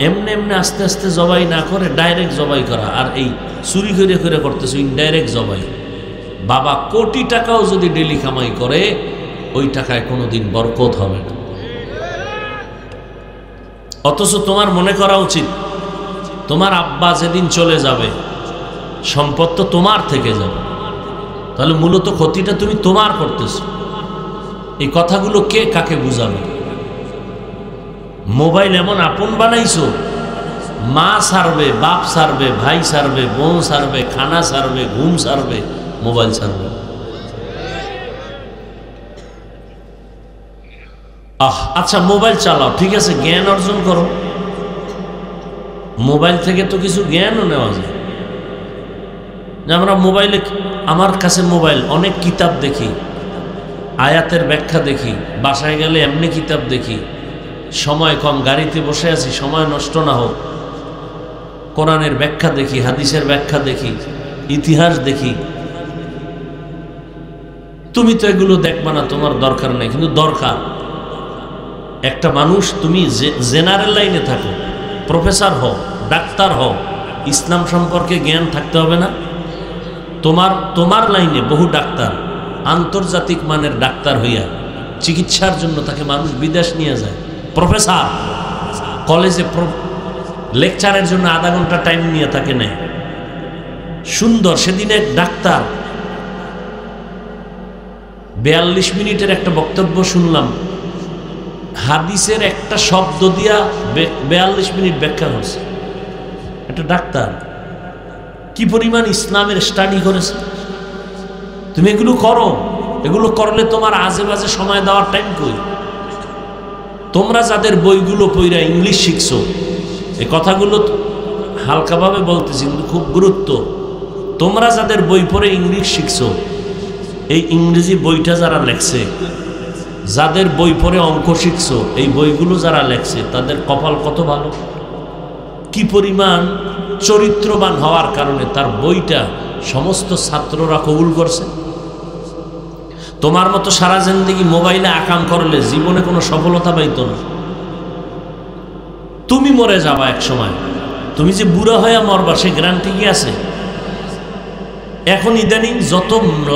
এমনি এমনি আস্তে আস্তে জবাই না করে ডাইরেক্ট জবাই করা, আর এই চুরি করে করে করতেছে ইনডাইরেক্ট জবাই। বাবা কোটি টাকাও যদি ডেলি কামাই করে ওই টাকায় কোনোদিন বরকত হবে না। অথচ তোমার মনে করা উচিত তোমার আব্বা যেদিন চলে যাবে সম্পদ তো তোমার থেকে যাবে, তাহলে মূলত ক্ষতিটা তুমি তোমার করতেছো। এই কথাগুলো কে কাকে বুঝাবে? মোবাইল এমন আপন বানাইছো, মা সারবে, বাপ সারবে, ভাই সারবে, বোন সারবে, খানা সারবে, ঘুম সারবে, মোবাইল সারবে। আচ্ছা মোবাইল চালাও, ঠিক আছে, জ্ঞান অর্জন করো। মোবাইল থেকে তো কিছু জ্ঞানও নেওয়া যায়। আমরা মোবাইলে, আমার কাছে মোবাইল, অনেক কিতাব দেখি, আয়াতের ব্যাখ্যা দেখি, বাসায় গেলে এমনি কিতাব দেখি। সময় কম, গাড়িতে বসে আছি, সময় নষ্ট না হোক, কোরআনের ব্যাখ্যা দেখি, হাদিসের ব্যাখ্যা দেখি, ইতিহাস দেখি। তুমি তো এগুলো দেখবা না, তোমার দরকার নেই, কিন্তু দরকার। একটা মানুষ, তুমি জেনারেল লাইনে থাকো, প্রফেসর হও, ডাক্তার হও, ইসলাম সম্পর্কে জ্ঞান থাকতে হবে না? তোমার লাইনে বহু ডাক্তার আন্তর্জাতিক মানের ডাক্তার হইয়া চিকিৎসার জন্য তাকে মানুষ বিদেশ নিয়ে যায়। প্রফেসর কলেজে লেকচারের জন্য আধা ঘন্টা টাইম নিয়ে তাকে নেয়। সুন্দর, সেদিন এক ডাক্তার 42 মিনিটের একটা বক্তব্য শুনলাম, হাদিসের একটা শব্দ দিয়া 42 মিনিট ব্যাখ্যা করছে। একটা ডাক্তার কি পরিমাণ ইসলামের স্টাডি করেছে। তুমি এগুলো করো, এগুলো করলে তোমার আজে বাজে সময় দেওয়ার টাইম কই? তোমরা যাদের বইগুলো পড়া ইংলিশ শিখছো, এই কথাগুলো হালকাভাবে বলতেছি কিন্তু খুব গুরুত্ব। তোমরা যাদের বই পড়ে ইংলিশ শিখছো, এই ইংরেজি বইটা যারা লেখছে, যাদের বই পড়ে অঙ্ক শিখছো, এই বইগুলো যারা লেখছে তাদের কপাল কত ভালো। কি পরিমাণ চরিত্রবান হওয়ার কারণে তার বইটা সমস্ত ছাত্ররা কবুল করছে। তোমার মতো সারা জিন্দেগি মোবাইলে আকাম করলে জীবনে কোনো সফলতা পাইত না। তুমি মরে যাবা এক সময়, তুমি যে বুড়া হয়ে মরবা সে গ্যারান্টি কি আছে? এখন ইদানিং যত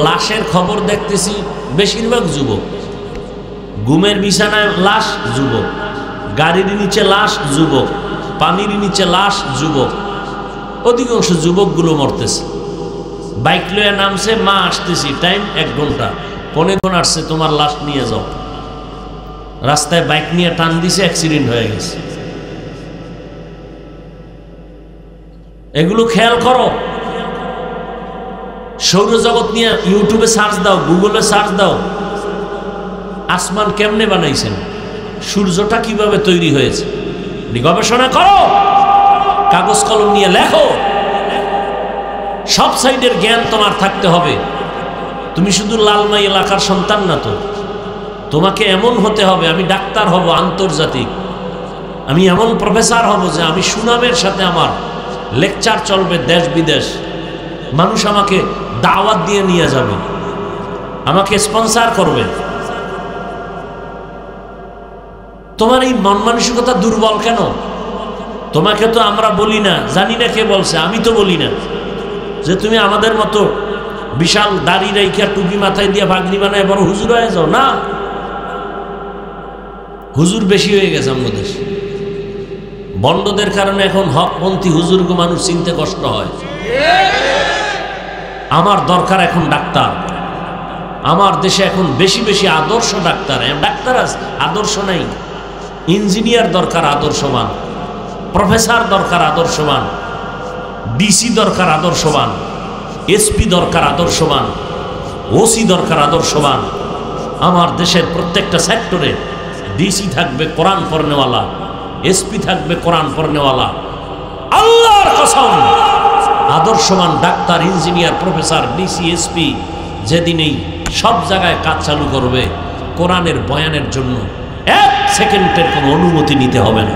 লাশের খবর দেখতেছি বেশিরভাগ যুবক, ঘুমের বিছানায় লাশ যুবক, গাড়ির নিচে লাশ যুবক, পানির নিচে লাশ যুবক। অধিকাংশ যুবকগুলো মরতেছে। বাইক লয়ে নামছে, মা আসতেছি, টাইম 1 ঘন্টা, 1.25 আসছে, তোমার লাশ নিয়ে যাও। রাস্তায় বাইক নিয়ে টান দিছে, অ্যাক্সিডেন্ট হয়ে গেছে। এগুলো খেয়াল করো। সৌরজগৎ নিয়ে ইউটিউবে সার্চ দাও, গুগলে সার্চ দাও, আসমান কেমনে বানাইছেন, সূর্যটা কিভাবে তৈরি হয়েছে, গবেষণা করো, কাগজ কলম নিয়ে লেখো। সব সাইডের জ্ঞান তোমার থাকতে হবে। তুমি শুধু লালমাই এলাকার সন্তান না তো, তোমাকে এমন হতে হবে, আমি ডাক্তার হব আন্তর্জাতিক, আমি এমন প্রফেসর হব যে আমি সুনামের সাথে আমার লেকচার চলবে দেশ বিদেশ, মানুষ আমাকে দাওয়াত দিয়ে নিয়ে যাবে, আমাকে স্পন্সর করবে। তোমার এই মন মানসিকতা দুর্বল কেন? তোমাকে তো আমরা বলি না, জানি না কে বলছে, আমি তো বলি না যে তুমি আমাদের মতো বিশাল দাড়ি রাইখা টুপি মাথায় দিয়ে ভাগনি বানায় বড় হুজুর হয়ে যাও না। হুজুর বেশি হয়ে গেছে আমাদের দেশে। বন্ডদের কারণে এখন হকপন্থী হুজুরকে মানুষ চিনতে কষ্ট হয়। আমার দরকার এখন ডাক্তার। আমার দেশে এখন বেশি বেশি আদর্শ ডাক্তার। ডাক্তার আছে, আদর্শ নাই। ইঞ্জিনিয়ার দরকার আদর্শবান, প্রফেসর দরকার আদর্শবান, ডিসি দরকার আদর্শবান, এসপি দরকার আদর্শবান, ওসি দরকার আদর্শবান। আমার দেশের প্রত্যেকটা সেক্টরে ডিসি থাকবে কোরআন পড়নেওয়ালা, এসপি থাকবে কোরআন পড়নেওয়ালা। আল্লাহর কসম, আদর্শবান doctor, engineer, professor, DC, SP যেদিন এই সব জায়গায় কাজ চালু করবে, কোরআনের বয়ানের জন্য 1 সেকেন্ডের কোনো অনুমতি নিতে হবে না।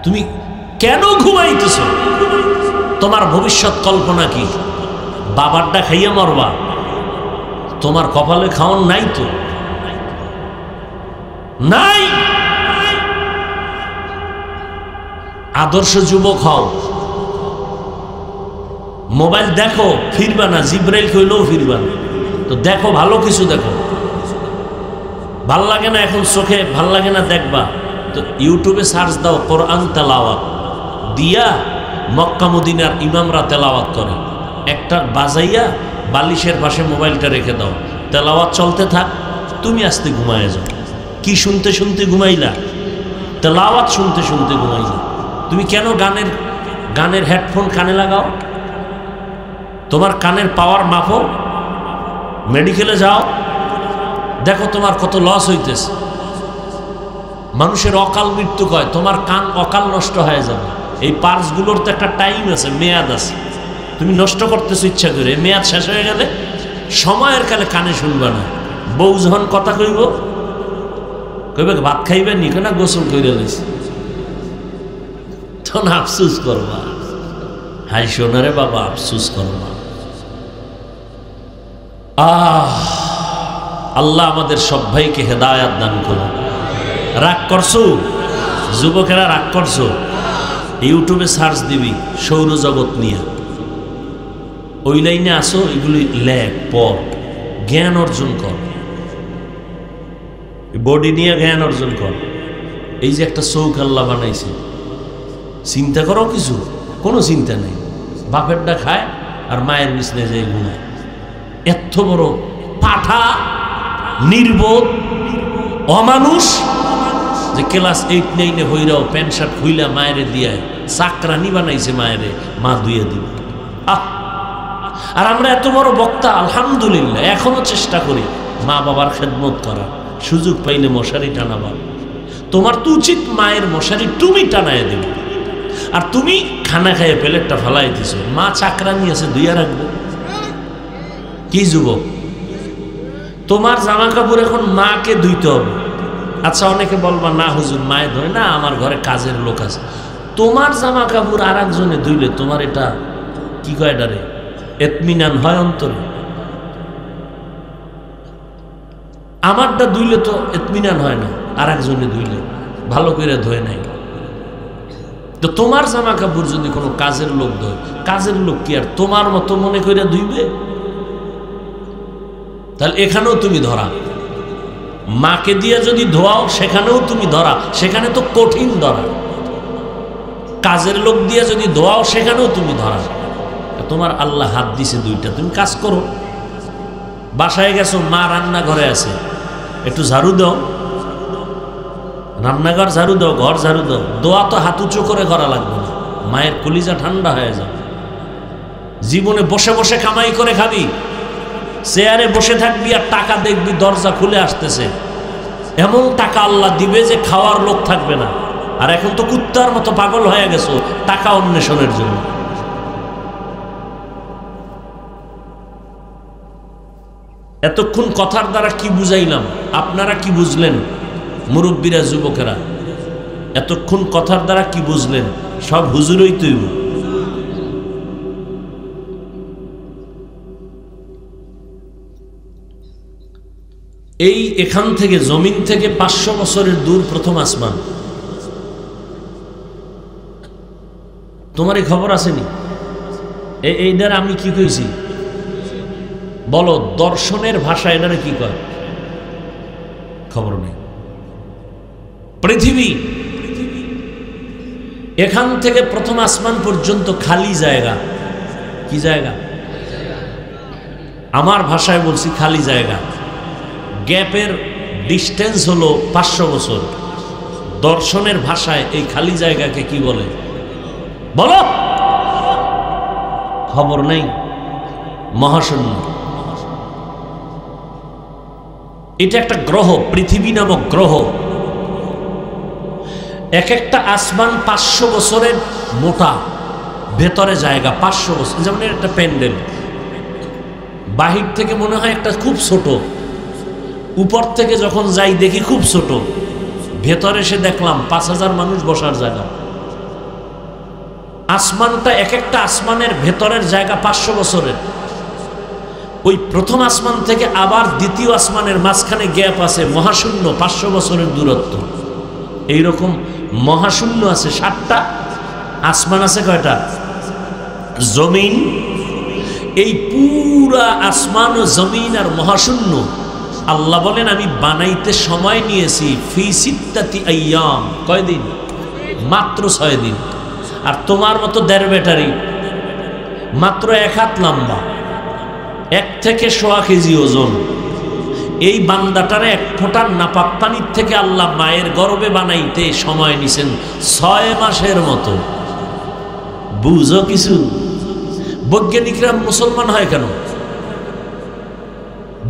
তুমি কেন ঘুমাইতেছ? তোমার ভবিষ্যৎ কল্পনা কি? বাবারটা খাইয়া মরবা? তোমার কপালে খাওয়ান নাই তো, নাই। আদর্শ যুবক হও। মোবাইল দেখো, ফিরবা না। জিব্রাইল কইলেও ফিরবা না। তো দেখো, ভালো কিছু দেখো। ভাল লাগে না এখন চোখে, ভাল লাগে না দেখবা, তো ইউটিউবে সার্চ দাও কোরআন তেলাওয়াত দিয়া। মক্কা মদিনার ইমামরা তেলাওয়াত করে, একটা বাজাইয়া বালিশের পাশে মোবাইলটা রেখে দাও, তেলাওয়াত চলতে থাক, তুমি আস্তে ঘুমায় যাও। কি শুনতে শুনতে ঘুমাইলা? তেলাওয়াত শুনতে শুনতে ঘুমাইলা। তুমি কেন গানের হেডফোন কানে লাগাও? তোমার কানের পাওয়ার মাপো, মেডিকেলে যাও, দেখো তোমার কত লস হইতেছে। মানুষের অকাল মৃত্যু কয়, তোমার কান অকাল নষ্ট হয়ে যাবে। এই পার্টসগুলোর তো একটা টাইম আছে, মেয়াদ আছে। তুমি নষ্ট করতেছো ইচ্ছা করে, মেয়াদ শেষ হয়ে গেলে সময়ের কালে কানে শুনবা না। বউ যখন কথা কইব, কইবে ভাত খাইবে নি, না গোসল কইরা লইছে, তখন আফসুস করবা। হাই সোনারে বাবা, আফসুস করবা। আল্লাহ আমাদের সব ভাইকে হেদায়াত দান করুন। রাগ করছো যুবকেরা, রাগ করছো? ইউটিউবে সার্চ দিবি সৌরজগৎ নিয়ে, ওই লাইনে আসো, এগুলি লেখ, পড়, জ্ঞান অর্জন কর। বডি নিয়ে জ্ঞান অর্জন কর। এই যে একটা চৌক আল্লাহ বানাইছে, চিন্তা করো কিছু? কোনো চিন্তা নেই। বাপেরটা খায় আর মায়ের বিছনায় যায় ঘুমায়। এত বড় পাঠা, নির্বোধ, অমানুষ যে ক্লাস 8-9 হইরাও প্যান্ট শার্ট খুইলা মায়েরে দিয়ে চাকরানি বানাইছে, মায়েরে মা ধুইয়া দিব। আর আমরা এত বড় বক্তা, আলহামদুলিল্লাহ, এখনো চেষ্টা করি মা বাবার খেদমত করা, সুযোগ পাইলে মশারি টানাবা। তোমার তো উচিত মায়ের মশারি তুমি টানায় দেবে। আর তুমি খানা খাইয়ে প্লেটটা ফেলাই দিছ, মা চাকরানি আছে, ধুইয়া রাখবে। কি যুবক, তোমার জামা কাপড় এখন মাকে ধুইতে হবে। আচ্ছা, অনেকে বলবা না হুজুর মায়ে ধরে না, আমার ঘরে কাজের লোক আছে। তোমার জামা কাপড় আর একজনে ধুইলে তোমার এটা কি কয়, ডারে এতমিনান হয় অন্তরে? আমারটা ধুইলে তো এতমিনান হয় না, আর একজনে ধুইলে ভালো করে ধোয় নাই। তো তোমার জামা কাপড় যদি কোনো কাজের লোক ধোয়, কাজের লোক কি আর তোমার মতো মনে করে ধুইবে? তাহলে এখানেও তুমি ধরা। মাকে দিয়ে যদি ধোয়াও, সেখানেও তুমি ধরা, সেখানে তো কঠিন ধরা। কাজের লোক দিয়ে যদি ধোয়াও, সেখানেও তুমি ধরা। তোমার আল্লাহ হাত দিছে দুইটা, তুমি কাজ করো। বাসায় গেছো, মা রান্নাঘরে আছে, একটু ঝাড়ু দাও, রান্নাঘর ঝাড়ু দাও, ঘর ঝাড়ু দাও। দোয়া তো হাত উঁচু করে করা লাগবে না, মায়ের কলিজা ঠান্ডা হয়ে যাবে। জীবনে বসে বসে কামাই করে খাবি, চেয়ারে বসে থাকবি আর টাকা দেখবি দরজা খুলে আসতেছে। এমন টাকা আল্লাহ দিবে যে খাওয়ার লোক থাকবে না। আর এখন তো কুত্তার মতো পাগল হয়ে গেছো টাকা অন্বেষণের জন্য। এতক্ষণ কথার দ্বারা কি বুঝাইলাম, আপনারা কি বুঝলেন? মুরব্বীরা, যুবকেরা, এতক্ষণ কথার দ্বারা কি বুঝলেন? সব হুজুরই তৈব। এখান থেকে, জমিন থেকে 500 বছরের দূর প্রথম আসমান। তোমার এই খবর আসেনি? এই দ্বারা আমি কি কইছি বলো? দর্শনের ভাষা এটারে কি কয়? খবর নেই। পৃথিবী, এখান থেকে প্রথম আসমান পর্যন্ত খালি জায়গা। কি জায়গা? আমার ভাষায় বলছি খালি জায়গা। গ্যাপের ডিস্টেন্স হলো 500 বছর। দর্শনের ভাষায় এই খালি জায়গাকে কি বলে বলো? খবর নেই। মহাশূন্য। এটা একটা গ্রহ, পৃথিবী নামক গ্রহ। এক একটা আসমান 500 বছরের মোটা, ভেতরে জায়গা 500 বছর। যেমন একটা প্যান্ডেল, বাহির থেকে মনে হয় একটা খুব ছোট, উপর থেকে যখন যাই দেখি খুব ছোট, ভেতরে এসে দেখলাম 5000 মানুষ বসার জায়গা। আসমানটা এক একটা আসমানের ভেতরের জায়গা 500 বছরের। ওই প্রথম আসমান থেকে আবার দ্বিতীয় আসমানের মাঝখানে গ্যাপ আছে মহাশূন্য, 500 বছরের দূরত্ব। এইরকম মহাশূন্য আছে 7টা, আসমান আছে কয়টা? জমিন। এই পুরা আসমান ও জমিন আর মহাশূন্য আল্লাহ বলেন আমি বানাইতে সময় নিয়েছি ফি সিত্তাতি আইয়াম। কয়দিন? মাত্র 6 দিন। আর তোমার মতো 1.5 ব্যাটারি, মাত্র 1 হাত লম্বা, 1 থেকে 1.25 কেজি ওজন। এই বান্দাটারে 1 ফোঁটা নাপাক পানির থেকে আল্লাহ মায়ের গর্ভে বানাইতে সময় নিছেন 6 মাসের মতো। বুঝো কিছু? বৈজ্ঞানিকরা মুসলমান হয় কেন?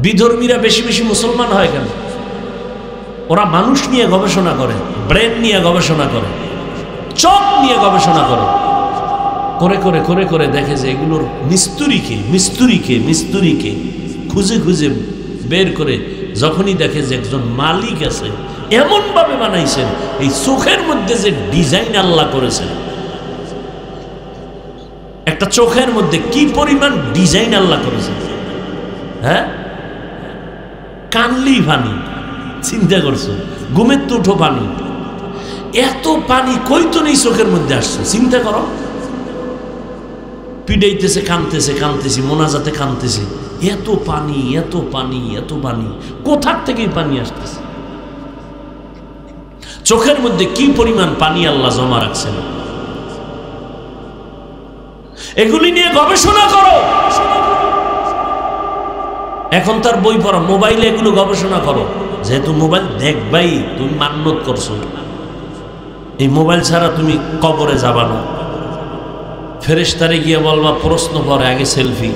বিধর্মীরা বেশি বেশি মুসলমান হয় কেন? ওরা মানুষ নিয়ে গবেষণা করে, ব্রেন নিয়ে গবেষণা করে, চোখ নিয়ে গবেষণা করে, করে করে করে করে দেখে যে এগুলোর মিস্তুরিকে খুঁজে খুঁজে বের করে যখনই দেখে যে একজন মালিক আছে, এমনভাবে বানাইছেন এই চোখের মধ্যে যে ডিজাইন আল্লাহ করেছেন, একটা চোখের মধ্যে কি পরিমাণ ডিজাইন আল্লাহ করেছেন। হ্যাঁ, কানলি পানি, চিন্তা করছো? ঘুমের তো উঠো পানি, এত পানি কই তো নেই চোখের মধ্যে আসছে, চিন্তা করো। পিডাইতেছে, কানতেছি, মোনাজাতে কানতেছে, এত পানি এত পানি এত পানি, কোথার থেকে পানি আসতেছে? চোখের মধ্যে কি পরিমাণ পানি আল্লাহ জমা রাখছেন, এগুলি নিয়ে গবেষণা করো। এখন তার বই পড়া, মোবাইলে এগুলো গবেষণা করো। যেহেতু মোবাইল দেখবাই, তুমি মান্যত করছো, এই মোবাইল ছাড়া তুমি কবরে যাবা না। ফেরেশতারে গিয়ে বলবা প্রশ্ন করে আগে সেলফি।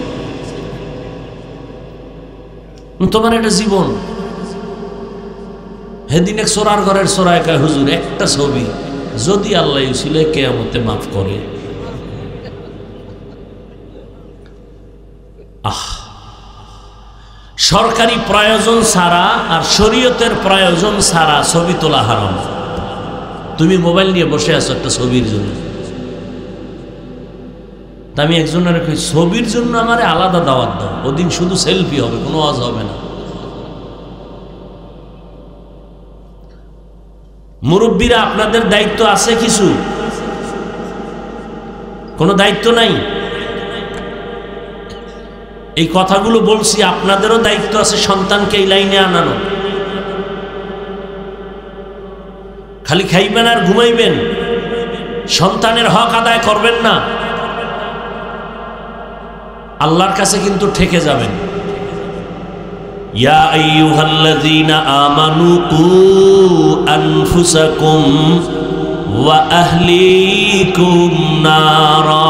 তোমার একটা জীবন। সেদিন এক সোরার ঘরের সোরায় কয় হুজুর একটা ছবি যদি আল্লাহ ছিল কিয়ামতে মাফ করে। সরকারি প্রয়োজন ছাড়া আর শরীয়তের প্রয়োজন ছাড়া ছবি তোলা হারাম। তুমি মোবাইল নিয়ে বসে আছো একটা ছবির জন্য। তা আমি একজনের কই ছবির জন্য আমারে আলাদা দাওয়াত দাও, ওদিন শুধু সেলফি হবে, কোনো ওয়াজ হবে না। মুরব্বীরা আপনাদের দায়িত্ব আছে কিছু? কোনো দায়িত্ব নাই? এই কথাগুলো বলছি, আপনাদেরও দায়িত্ব আছে সন্তানকে এই লাইনে আনানো। খালি খাইবেন আর ঘুমাইবেন, সন্তানের হক আদায় করবেন না, আল্লাহর কাছে কিন্তু ঠেকে যাবেন। ইয়া আইয়ুহাল্লাযীনা আমানু কু আনফুসাকুম ওয়া আহলিকুম নারা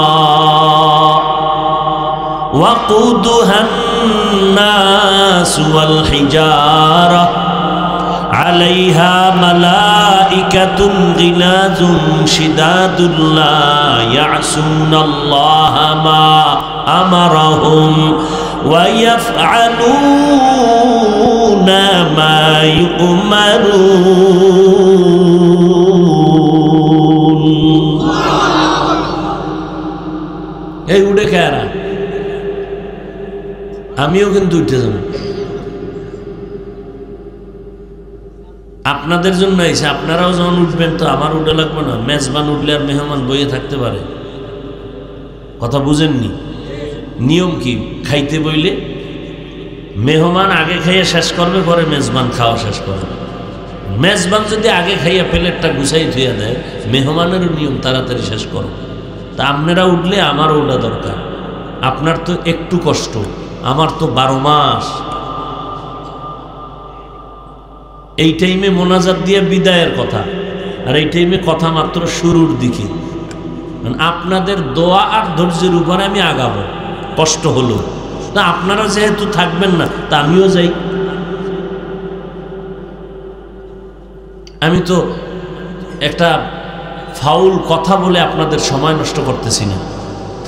وقودها الناس والحجارة عليها ملائكة غلاظ شداد لا يعصون الله ما أمرهم ويفعلون ما يؤمرون. এই উড়ে কারা? আমিও কিন্তু উঠে যাব। আপনাদের জন্য আইসে, আপনারাও যখন উঠবেন তো আমার উঠে লাগবে না? মেজবান উঠলে আর মেহমান বইয়ে থাকতে পারে? কথা বুঝেননি? নিয়ম কি? খাইতে বইলে মেহমান আগে খাইয়া শেষ করবে, পরে মেজবান খাওয়া শেষ করবে। মেজবান যদি আগে খাইয়া প্লেটটা গুছাই ধুইয়া দেয়, মেহমানেরও নিয়ম তাড়াতাড়ি শেষ করো। তা আপনারা উঠলে আমারও ওঠা দরকার। আপনার তো একটু কষ্ট, আমার তো 12 মাস। এই টাইমে মোনাজাত দিয়ে বিদায়ের কথা, আর এই টাইমে কথা মাত্র শুরুর দিকে। আপনাদের দোয়া আর ধৈর্যের উপরে আমি আগাবো, কষ্ট হলো না। আপনারা যেহেতু থাকবেন না, তা আমিও যাই। আমি তো একটা ফাউল কথা বলে আপনাদের সময় নষ্ট করতেছি না।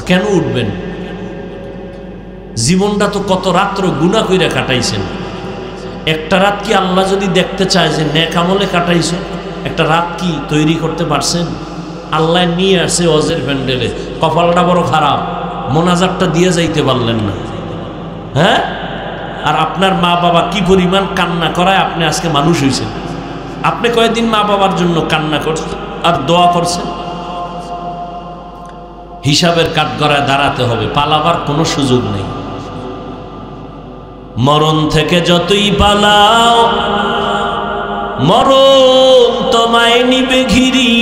কেন উঠবেন? জীবনটা তো কত রাত্র গুনাহ কইরা কাটাইছেন। একটা রাত কি আল্লাহ যদি দেখতে চায় যে নেক আমলে কাটাইছো, একটা রাত কি তৈরি করতে পারছেন? আল্লাহ নিয়ে আসে ওয়াজের প্যান্ডেলে, কপালটা বড় খারাপ, মোনাজাতটা দিয়ে যাইতে পারলেন না। হ্যাঁ, আর আপনার মা বাবা কি পরিমাণ কান্না করায় আপনি আজকে মানুষ হয়েছেন। আপনি কয়েকদিন মা বাবার জন্য কান্না করছেন আর দোয়া করছেন। হিসাবের কাঠগড়ায় দাঁড়াতে হবে, পালাবার কোনো সুযোগ নেই। মরণ থেকে যতই পালাও মরণ তোমায় নিবে ঘিরি,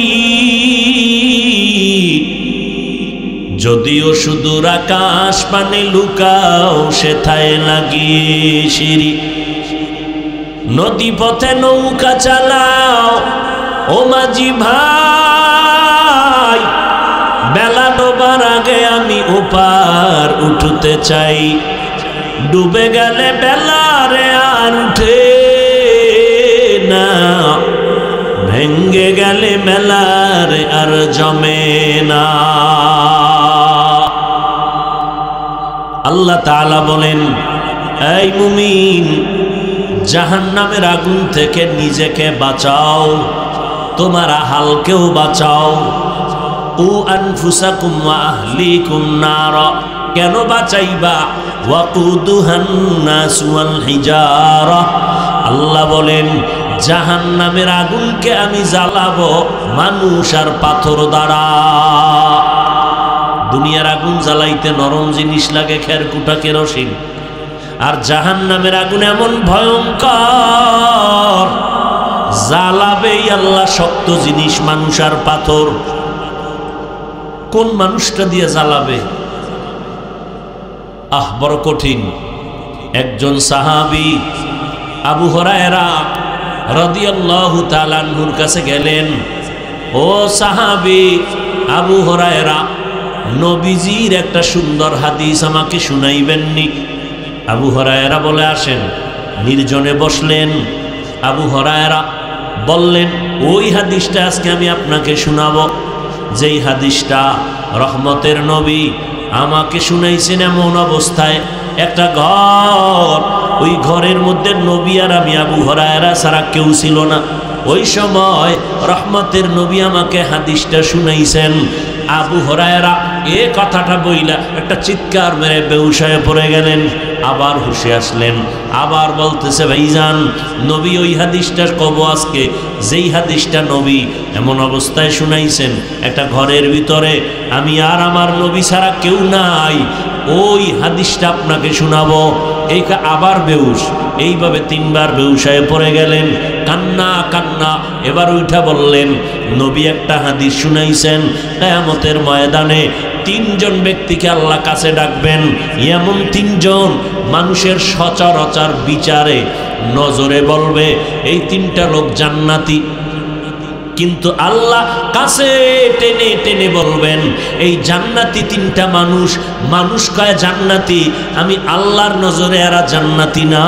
যদিও সুদূর আকাশ পানে লুকাও সেথায় লাগিয়ে সিঁড়ি। নদী পথে নৌকা চালাও ও মাঝি ভাই, বেলা ডোবার আগে আমি ওপার উঠতে চাই। ডুবে গেলে বেলারে আর উঠে না, ভেঙ্গে গেলে মেলারে আর জমে না। আল্লাহ তাআলা বলেন, এই মুমিন, জাহান্নামের আগুন থেকে নিজেকে বাঁচাও, তোমার আহালকেও বাঁচাও। উ আনফুসাকুম ওয়া আহলিকুম নার, কেন বাঁচাইবা? ওয়াকুদুহান নাস ওয়াল হিজারা, আল্লাহ বলেন জাহান্নামের আগুনকে আমি জ্বালাবো মানুষ আর পাথর দ্বারা। দুনিয়ার আগুন জ্বালাইতে নরম জিনিস লাগে, খেরকুটা কেরোসিন, আর জাহান্নামের আগুন এমন ভয়ঙ্কর, জ্বালাবেই আল্লাহ শক্ত জিনিস, মানুষ আর পাথর। কোন মানুষটা দিয়ে জ্বালাবে? বড় কঠিন। একজন সাহাবী আবু হুরায়রা রাদিয়াল্লাহু তাআলা আনহুর কাছে গেলেন। ও সাহাবী আবু হুরায়রা, নবীজির একটা সুন্দর হাদিস আমাকে শুনাইবেননি? আবু হুরায়রা বলে, আসেন। নির্জনে বসলেন। আবু হুরায়রা বললেন, ওই হাদিসটা আজকে আমি আপনাকে শোনাবো, যেই হাদিসটা রহমতের নবী আমাকে শুনাইছেন এমন অবস্থায় একটা ঘর, ওই ঘরের মধ্যে নবী আর আমি আবু হুরায়রা ছাড়া কেউ ছিল না। ওই সময় রহমতের নবী আমাকে হাদিসটা শুনাইছেন। আবু হুরায়রা এ কথাটা বইলা একটা চিৎকার মেরে বেহুশ হয়ে পড়ে গেলেন। আবার হুশে আসলেন, আবার বলতেছে, ভাইজান, নবী ওই হাদিসটা কব আজকে, যেই হাদিসটা নবী এমন অবস্থায় শুনাইছেন একটা ঘরের ভিতরে আমি আর আমার নবী ছাড়া কেউ নাই, ওই হাদিসটা আপনাকে শোনাবো। এই আবার বেহুশ, এইভাবে তিনবার বেহুশ হয়ে পড়ে গেলেন। কান্না কান্না, এবার উঠা বললেন, নবী একটা হাদিস শুনাইছেন কিয়ামতের ময়দানে তিনজন ব্যক্তিকে আল্লাহ কাছে ডাকবেন। এমন তিনজন মানুষের সচরাচর বিচারে নজরে বলবে এই তিনটা লোক জান্নাতি, কিন্তু আল্লাহ কাছে টেনে টেনে বলবেন এই জান্নাতি তিনটা মানুষ, মানুষ কয় জান্নাতি, আমি আল্লাহর নজরে এরা জান্নাতি না,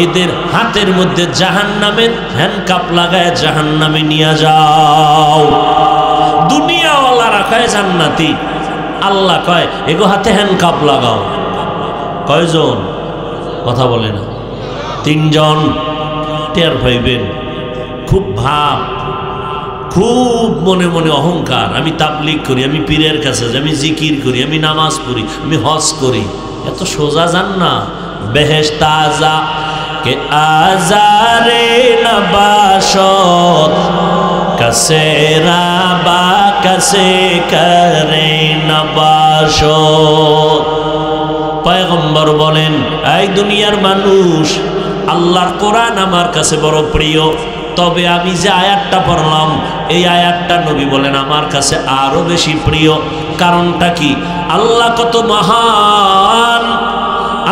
এদের হাতের মধ্যে জাহান্নামের হ্যান্ডকাপ লাগায় জাহান্নামে নিয়ে যাও। দুনিয়াওয়ালারা কয় জান্নাতি, আল্লাহ কয় এগো হাতে হ্যান্ডকাপ লাগাও। কয়জন? কথা বলে না। তিনজন। টের পাইবেন, খুব ভাব, খুব মনে মনে অহংকার, আমি তাবলীগ করি, আমি পীরের কাছে যাই, আমি জিকির করি, আমি নামাজ পড়ি, আমি হজ করি। এত সোজা জান না। বেহেশত তাজা কে আজারে নবাশত কাসে রাবা কাসে করে নবাশত। পয়গম্বর বলেন, এই দুনিয়ার মানুষ, আল্লাহর কোরআন আমার কাছে বড় প্রিয়, তবে আমি যে আয়াতটা পড়লাম এই আয়াতটা নবী বলেন আমার কাছে আরো বেশি প্রিয়। কারণটা কি? আল্লাহ কত মহান,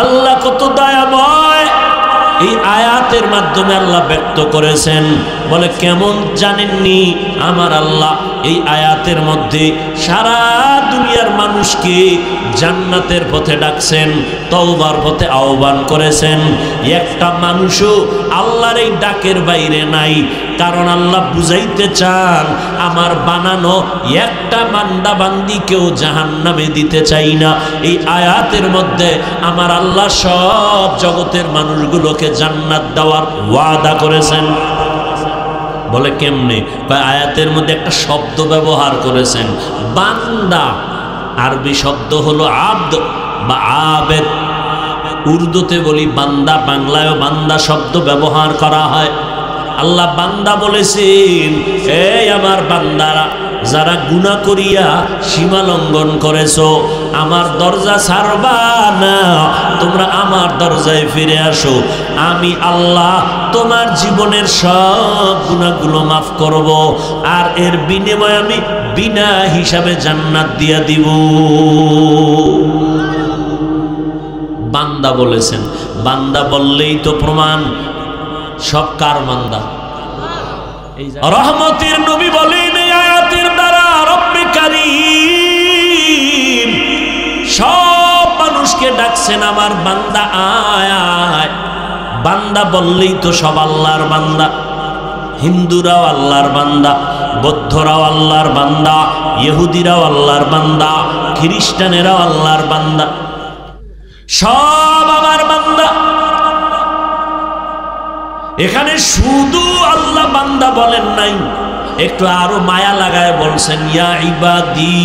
আল্লাহ কত দয়াময়, এই আয়াতের মাধ্যমে আল্লাহ ব্যক্ত করেছেন। বলে কেমন জানেননি? আমার আল্লাহ এই আয়াতের মধ্যে সারা দুনিয়ার মানুষকে জান্নাতের পথে ডাকছেন, তওবার পথে আহ্বান করেছেন। একটা মানুষও আল্লাহর এই ডাকের বাইরে নাই, কারণ আল্লাহ বুঝাইতে চান আমার বানানো একটা বান্দা বান্দিকেও জাহান্নামে দিতে চাই না। এই আয়াতের মধ্যে আমার আল্লাহ সব জগতের মানুষগুলোকে জান্নাত দেওয়ার ওয়াদা করেছেন। বলে কেমনে? আয়াতের মধ্যে একটা শব্দ ব্যবহার করেছেন, বান্দা। আরবি শব্দ হলো আব্দ বা আবেদ। উর্দুতে বলি বান্দা, বাংলায়ও বান্দা শব্দ ব্যবহার করা হয়। আল্লাহ বান্দা বলেছেন, এই আমার বান্দারা যারা গুনাহ করিয়া সীমা লঙ্ঘন করেছো, আমার দরজা ছাড়বা না, তোমরা আমার দরজায় ফিরে আসো। আমি আল্লাহ তোমার জীবনের সব গুনাহগুলো মাফ করব, আর এর বিনিময়ে আমি বিনা হিসাবে জান্নাত দিয়া দিব। বান্দা বলেছেন। বান্দা বললেই তো প্রমাণ সব কার বান্দা? রহমতের নবী বলেন এই আয়াতের দ্বারা, রব্বে কারীম সব মানুষকে ডাকছেন আমার বান্দা আয় আয়। বান্দা বললেই তো সব আল্লাহর বান্দা। হিন্দুরাও আল্লাহর বান্দা, বৌদ্ধরাও আল্লাহর বান্দা, ইহুদিরাও আল্লাহর বান্দা, খ্রিস্টানেরাও আল্লাহর বান্দা, সব আমার বান্দা। এখানে শুধু আল্লাহ বান্দা বলেন নাই, একটু আরো মায়া লাগায় বলছেন, ইয়া ইবাদি,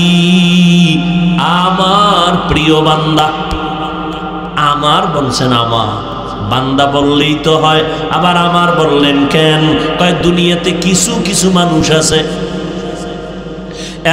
আমার প্রিয় বান্দা। আমার বলছেন, আমার বান্দা বললেই তো হয়, আবার আমার বললেন কেন? কয় দুনিয়াতে কিছু কিছু মানুষ আছে,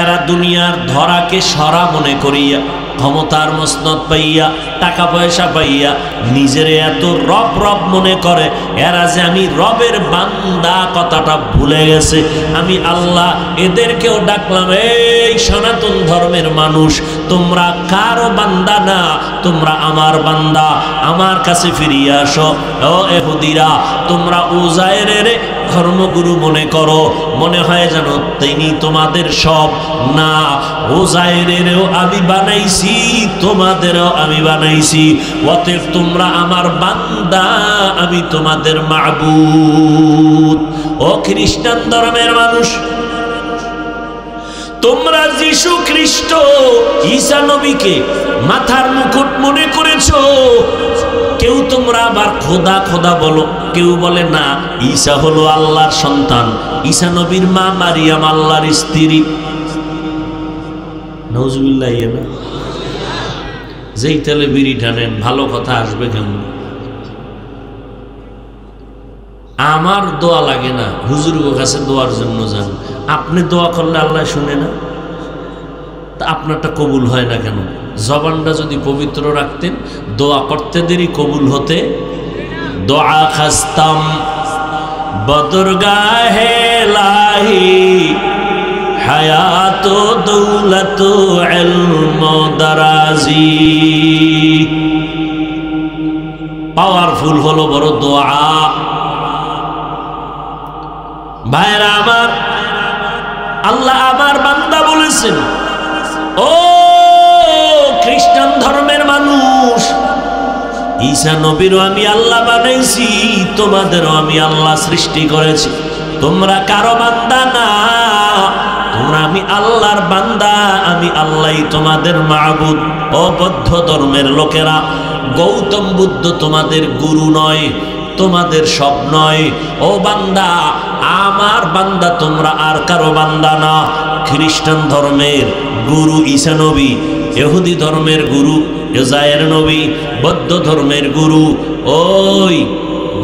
এরা দুনিয়ার ধরাকে সরা মনে করিয়া, ক্ষমতার মসনদ পাইয়া, টাকা পয়সা পাইয়া নিজের এত রব রব মনে করে, এরা যে আমি রবের বান্দা কথাটা ভুলে গেছে। আমি আল্লাহ এদেরকেও ডাকলাম, এই সনাতন ধর্মের মানুষ, তোমরা কারো বান্দা না, তোমরা আমার বান্দা, আমার কাছে ফিরিয়ে আসো। ও ইহুদিরা, তোমরা উজায়েরের ধর্মগুরু মনে করো, মনে হয় যেন তিনি তোমাদের সব। না, উজায়েরেরও আমি বানাইছি, তোমাদেরও আমি বানাইছি, অতএব তোমরা আমার বান্দা, আমি তোমাদের মাবুদ। ও খ্রিস্টান ধর্মের মানুষ, তোমরা যীশু খ্রিস্ট ঈসা নবীকে মাথার মুকুট মনে করেছো। কেউ তোমরা আবার খোদা খোদা বলো, কেউ বলে না ঈসা হলো আল্লাহর সন্তান, ঈসা নবীর মা মারিয়াম আল্লাহর স্ত্রী। নাউজুবিল্লাহ। না, যেই তেলে বিড়ি টানেন ভালো কথা আসবে কেমন? আমার দোয়া লাগে না, হুজুরের কাছে দোয়ার জন্য যান। আপনি দোয়া করলে আল্লাহ শুনে না, তা আপনারটা কবুল হয় না কেন? জবানটা যদি পবিত্র রাখতেন, দোয়া করতে দেরি কবুল হতে। দোয়া খাস্তাম বদরগাহে লাহি, হায়াত দৌলত ইলম দারাজি। পাওয়ারফুল হলো বড় দোয়া। ভাইরা আমার, আল্লাহ আমার বান্দা বলেছেন। ও খ্রিস্টান ধর্মের মানুষ, ঈসা নবীরও আমি আল্লাহ বানাইছি, তোমাদেরও আমি আল্লাহ সৃষ্টি করেছি, তোমরা কারো বান্দা না, তোমরা আমি আল্লাহর বান্দা, আমি আল্লাহই তোমাদের মাবুদ। ও বৌদ্ধ ধর্মের লোকেরা, গৌতম বুদ্ধ তোমাদের গুরু নয়, তোমাদের সব নয়। ও বান্দা, আমার বান্দা, তোমরা আর কারো বান্দা না। খ্রিস্টান ধর্মের গুরু ঈসা নবী, ইহুদি ধর্মের গুরু উজায়ের নবী, বৌদ্ধ ধর্মের গুরু ওই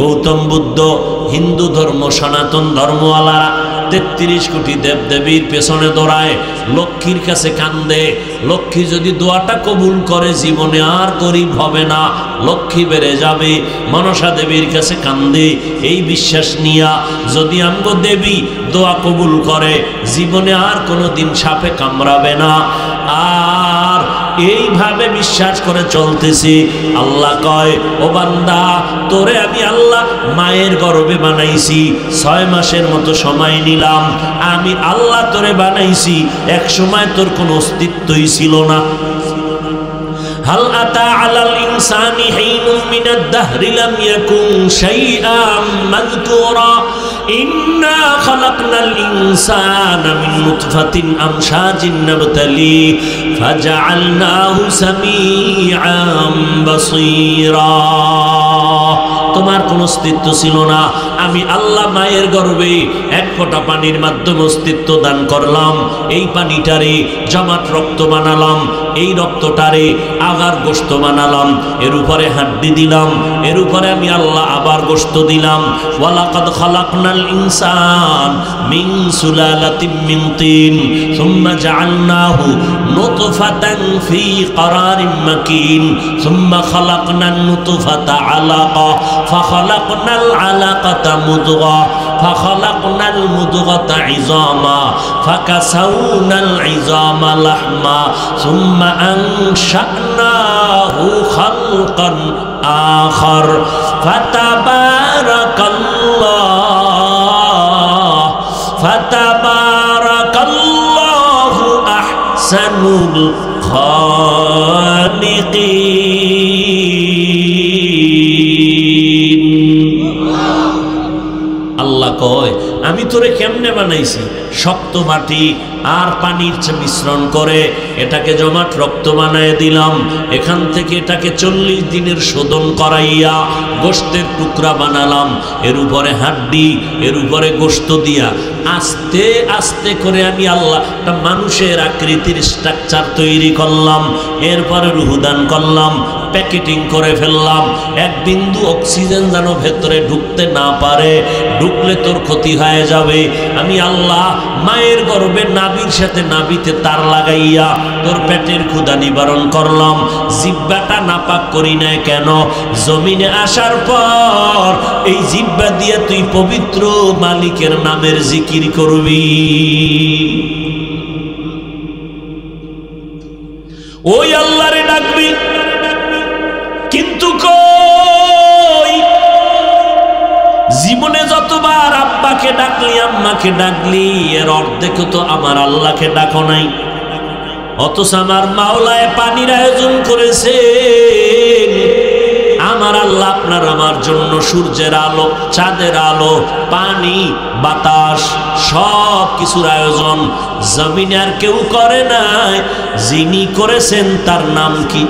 গৌতম বুদ্ধ, হিন্দু ধর্ম সনাতন ধর্মওয়ালারা ৩৩ কোটি দেবদেবীর পেছনে দৌড়ায়, লক্ষ্মীর কাছে কান্দে। লক্ষ্মী যদি দোয়াটা কবুল করে, জীবনে আর গরিব হবে না, লক্ষ্মী বেড়ে যাবে। মনসা দেবীর কাছে কান্দে, এই বিশ্বাস নিয়া যদি আমগো দেবী দোয়া কবুল করে, জীবনে আর কোনো দিন সাপে কামড়াবে না। আর এইভাবে বিশ্বাস করে চলতেছি। আল্লাহ কয়, ও বান্দা, তোরে আমি আল্লাহ মায়ের গর্ভে বানাইছি, 6 মাসের মতো সময় নিলাম, আমি আল্লাহ তোরে বানাইছি, এক সময় তোর কোনো অস্তিত্বই ছিল না। হাল আতা আলাল ইনসানি হিনুম মিনাদ দাহরি লাম ইয়াকুন শাইআম মাযকুরা ইন্না খালাকনাল ইনসানা মিন নুতফাতিন আমশাজিন নাবতালি ফাজআলনাহু সামিআম বাসীরা। তোমার কোনো অস্তিত্ব ছিল না। আমি আল্লাহ মায়ের গর্ভে এক ফোঁটা পানির মাধ্যমে অস্তিত্ব দান করলাম। এই পানিটারে জমাট রক্ত বানালাম, এই রক্তটারে আগার গোশত বানালাম, এর উপরে হাড্ডি দিলাম, এর উপরে আমি আল্লাহ আবার গোশত দিলাম। ওয়ালাকাদ খালাকনাল ইনসান মিন সুলালাতিন মিন তিন সুম্মা জাআলনাহু নুতফাতান ফি ক্বারারিন মাকিন সুম্মা খালাকনান নুতফাতা আলাকা ফাখালাকনাল আলাকাতা মুদগা ফাখালাকনাল মুদগাতা ইযামা ফাকাসাউনাল ইযামা লাহমা সুম্মা আনশানাহু খালকান আখার ফাতাবারাকাল্লাহু আহসানুল খালিকিন। আল্লাহ কয় আমি তোরে কেমনে বানাইছি? শক্ত মাটি আর পানির মিশ্রণ করে এটাকে জমাট রক্ত বানায় দিলাম। এখান থেকে এটাকে 40 দিনের শোধন করাইয়া গোশতের টুকরা বানালাম। এর উপরে হাড্ডি, এর উপরে গোশত দিয়া আস্তে আস্তে করে আমি আল্লাহ একটা মানুষের আকৃতির স্ট্রাকচার তৈরি করলাম। এরপরে রুহুদান করলাম, প্যাকেটিং করে ফেললাম। এক বিন্দু অক্সিজেন যেন ভেতরে ঢুকতে না পারে, ঢুকলে তোর ক্ষতি হয়ে যাবে। আমি আল্লাহ মায়ের গর্ভে নাভির সাথে নাভিতে তার লাগাইয়া তোর পেটের ক্ষুধা নিবারণ করলাম। জিহ্বাটা নাপাক করি নাই কেন? জমিনে আসার পর এই জিহ্বা দিয়ে তুই পবিত্র মালিকের নামের জিকির করবি। ওই আল্লাহরে ডাকবি, কিন্তু কই জীবনে যতবার আব্বাকে ডাকলি আম্মাকে ডাকলি এর অর্ধেক তো আমার আল্লাহকে ডাকো নাই। অথচ আমার মাওলায় পানির আয়োজন করেছে। আমার আল্লাহ আপনার আমার জন্য সূর্যের আলো, চাঁদের আলো, পানি, বাতাস সব কিছুর আয়োজন জমিনে আর কেউ করে নাই। যিনি করেছেন তার নাম কি?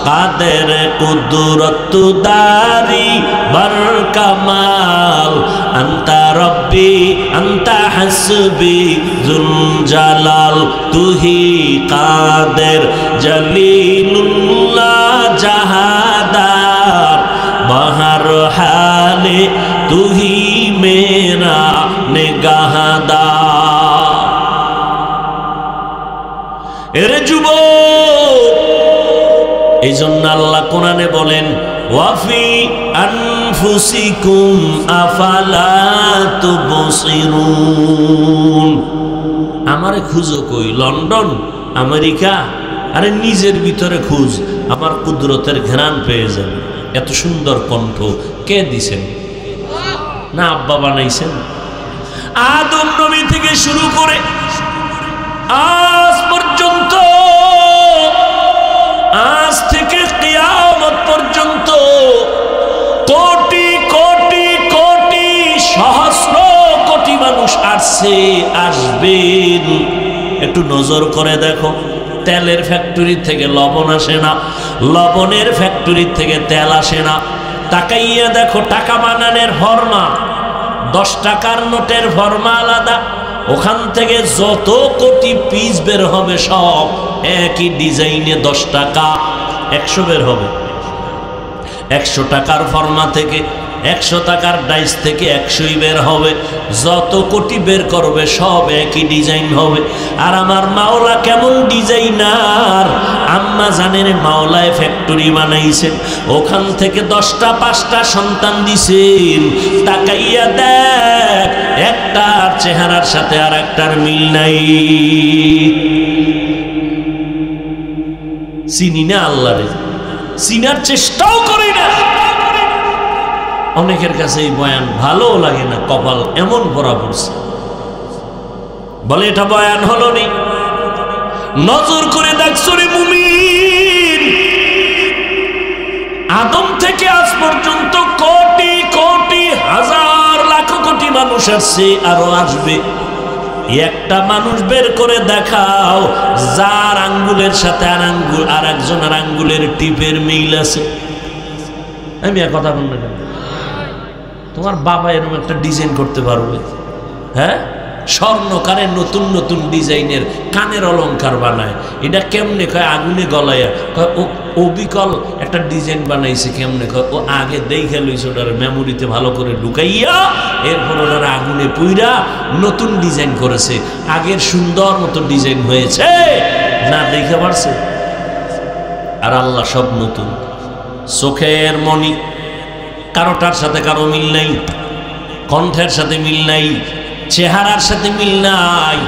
কাদের কুদরত দারি বার কামাল আন্তা রব্বি আন্তা হাসবি জুল জালাল তুহি কাদের জলিলুল্লাহ জাহাদার বাহার হালে তুহি মেরা নিগাহদার। এরে যুবক, এই জন্য আল্লাহ কোরআনে বলেন ওয়াফি আনফুসিকুম আফালা তুবসিরুন। আমারে খুঁজো কই? London, America? আরে নিজের ভিতরে খুঁজ, আমার কুদরতের ঘ্রাণ পেয়ে যাবে। এত সুন্দর কণ্ঠ কে দিছেন? না আব্বা বানাইছেন? আদম নবী থেকে শুরু করে আজ পর্যন্ত, আজ থেকে কিয়ামত পর্যন্ত কোটি কোটি কোটি সহস্র কোটি মানুষ আসছে, আসবেন। একটু নজর করে দেখো, তেলের ফ্যাক্টরি থেকে লবণ আসে না, লবণের ফ্যাক্টরি থেকে তেল আসে না। তাকাইয়া দেখো, টাকা বানানোর ফর্মা, 10 টাকার নোটের ফর্মা আলাদা, ওখান থেকে যত কোটি পিস বের হবে সব একই ডিজাইনে 10 টাকা 100 বের হবে। 100 টাকার ফর্মা থেকে 100 টাকার ডাইস থেকে 100ই বের হবে। যত কোটি বের করবে সব একই ডিজাইন হবে। আর আমার মাওলা কেমন ডিজাইনার! আম্মা জানেন মাওলায় ফ্যাক্টরি বানাইছেন, ওখান থেকে 10টা 5টা সন্তান দিছেন। তাকাইয়া দেখ, একটার চেহারার সাথে আর একটার মিল নাই। চিনি না আল্লাহরে, চিনার চেষ্টাও করি না। অনেকের কাছে এই বয়ান ভালো লাগে না, কপাল এমন ভরা পড়ছে, বলে এটা বয়ান হলো নি। নজর করে দেখছো রে মুমিন, আদম থেকে আজ পর্যন্ত কোটি কোটি হাজার লাখ কোটি মানুষ আসছে, আরো আসবে। একটা মানুষ বের করে দেখাও যার আঙ্গুলের সাথে আর একজনের আঙ্গুলের টিপের মিল আছে। আমি এক কথা বলবো না, তোমার বাবা এরকম একটা ডিজাইন করতে পারবে? হ্যাঁ, স্বর্ণকারের নতুন নতুন ডিজাইনের কানের অলংকার বানায়। এটা কেমনে কয়? আগুনে গলাইয়া কয় ও অবিকল একটা ডিজাইন বানাইছে। কেমনে কয়? ও আগে দেখে লইছে, ওটার মেমোরিতে ভালো করে ঢুকাইয়া এরপর ওটার আগুনে পুইরা নতুন ডিজাইন করেছে। আগের সুন্দর মতো ডিজাইন হয়েছে না, দেখে পারছে? আর আল্লাহ সব নতুন। চোখের মণি, কারোটার সাথে কারো মিল নাই, কণ্ঠের সাথে মিল নাই, চেহারার সাথে মিল নাই।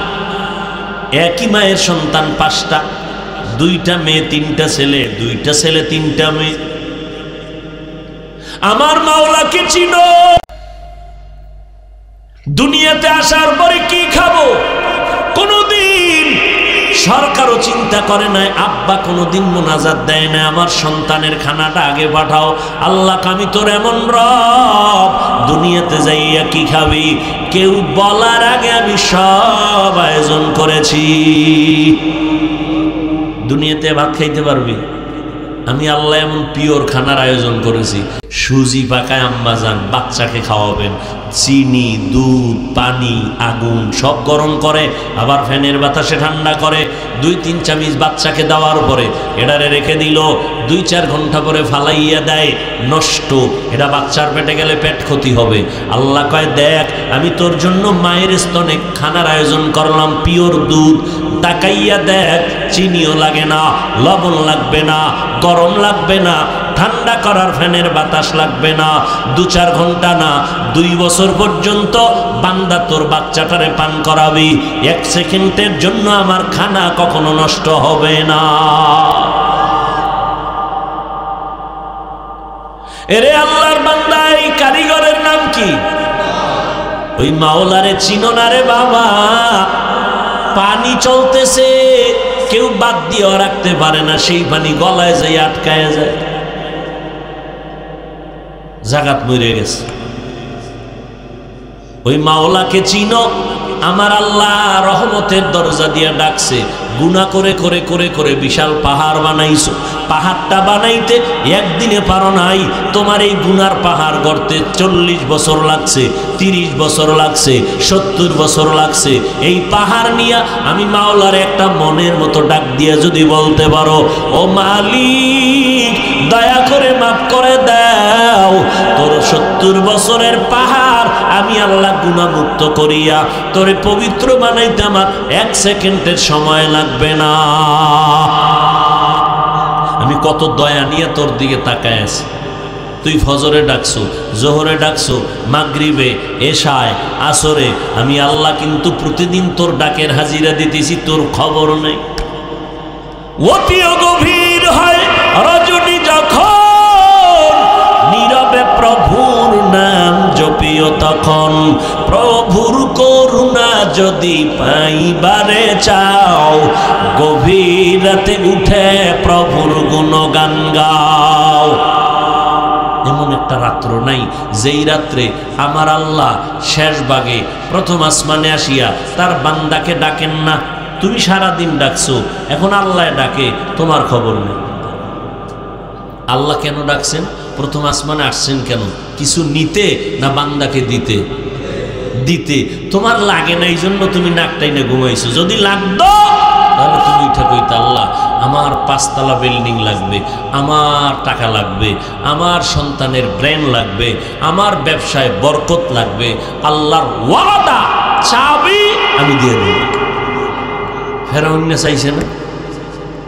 একই মায়ের সন্তান 5টা, 2টা মেয়ে 3টা ছেলে, 2টা ছেলে 3টা মেয়ে। আমার মাওলাকে চিনো। দুনিয়াতে আসার পরে কি খাবো কোনদিন সরকারও চিন্তা করে নাই, আব্বা কোনোদিন মোনাজাত দেয় না আমার সন্তানের খানাটা আগে পাঠাও। আল্লাহ, আমি তোর এমন রব, দুনিয়াতে যাইয়া কি খাবি কেউ বলার আগে আমি সব আয়োজন করেছি। দুনিয়াতে ভাত খাইতে পারবি? আমি আল্লাহ এমন পিওর খানার আয়োজন করেছি। সুজি পাকায় আম্মা যান বাচ্চাকে খাওয়াবেন, চিনি, দুধ, পানি, আগুন সব গরম করে, আবার ফ্যানের বাতাসে ঠান্ডা করে। 2-3 চামচ বাচ্চাকে দেওয়ার পরে এটারে রেখে দিল, 2-4 ঘন্টা পরে ফালাইয়া দেয়, নষ্ট। এটা বাচ্চার পেটে গেলে পেট ক্ষতি হবে। আল্লাহ কয়, দেখ আমি তোর জন্য মায়ের স্তনে খানার আয়োজন করলাম, পিওর দুধ। তাকাইয়া দেখ, চিনিও লাগে না, লবণ লাগবে না, গরম লাগবে না, ঠান্ডা করার ফ্যানের বাতাস লাগবে না। 2-4 ঘন্টা না, 2 বছর পর্যন্ত বান্দা তোর বাচ্চাটারে পান করাবি। 1 সেকেন্ডের জন্য আমার খানা কখনো নষ্ট হবে না। এরে আল্লাহর বান্দা, এই কারিগরের নাম কি? ওই মাওলারে চিনো না রে বাবা। পানি চলতেছে, কেউ বাদ দিয়ে রাখতে পারে না, সেই পানি গলায় যায় আটকায় যায়, জাগাত মরে গেছে। ওই মাওলাকে চিনো? আমার আল্লাহ রহমতের দরজা দিয়ে ডাকছে। গুনাহ করে করে করে করে বিশাল পাহাড় বানাইছো। পাহাড়টা বানাইতে একদিনে পারো নাই। তোমার এই গুনার পাহাড় গড়তে 40 বছর লাগছে, 30 বছর লাগছে, 70 বছর লাগছে। এই পাহাড় নিয়ে আমি মাওলার একটা মনের মতো ডাক দিয়ে যদি বলতে পারো, ও মালিক দয়া করে মাফ করে দাও, তোর 70 বছরের পাহাড় আমি আল্লাহ গুনাহমুক্ত করিয়া তোরে পবিত্র বানাইতে আমার 1 সেকেন্ডের সময় লাগবে না। আমি কত দয়া নিয়ে তোর দিকে তাকায় আছি। তুই ফজরে ডাকছো, জোহরে ডাকছো, মাগরিবে, এশায়, আসরে। আমি আল্লাহ কিন্তু প্রতিদিন তোর ডাকের হাজিরা দিতেছি, তোর খবর নেই। অতিও গভীর হয় রজনী যখন, নীরবে প্রভুর নাম জপিও তখন। প্রভুর করুণা যদি পাইবারে চাও, গভীর রাতে উঠে প্রভুর গুণগান গাও। এমন একটা রাত্র নাই যেই রাত্রে আমার আল্লাহ শেষ ভাগে প্রথম আসমানে আসিয়া তার বান্দাকে ডাকেন না। তুমি সারাদিন ডাকছো, এখন আল্লাহ ডাকে, তোমার খবর নেই। আল্লাহ কেন ডাকছেন? প্রথম আসমানে আসছেন কেন? কিছু নিতে না বান্দাকে দিতে? দিতে। তোমার লাগে না, এই জন্য তুমি নাকটাই না ঘুমাইছো। যদি লাগতো তাহলে তুমি উঠে কইতে, আল্লাহ আমার 5 তলা বিল্ডিং লাগবে, আমার টাকা লাগবে, আমার সন্তানের ব্রেন লাগবে, আমার ব্যবসায় বরকত লাগবে। আল্লাহর ওয়াদা, চাবি আমি দিয়ে দেব। ফেরাউন চাইছে না,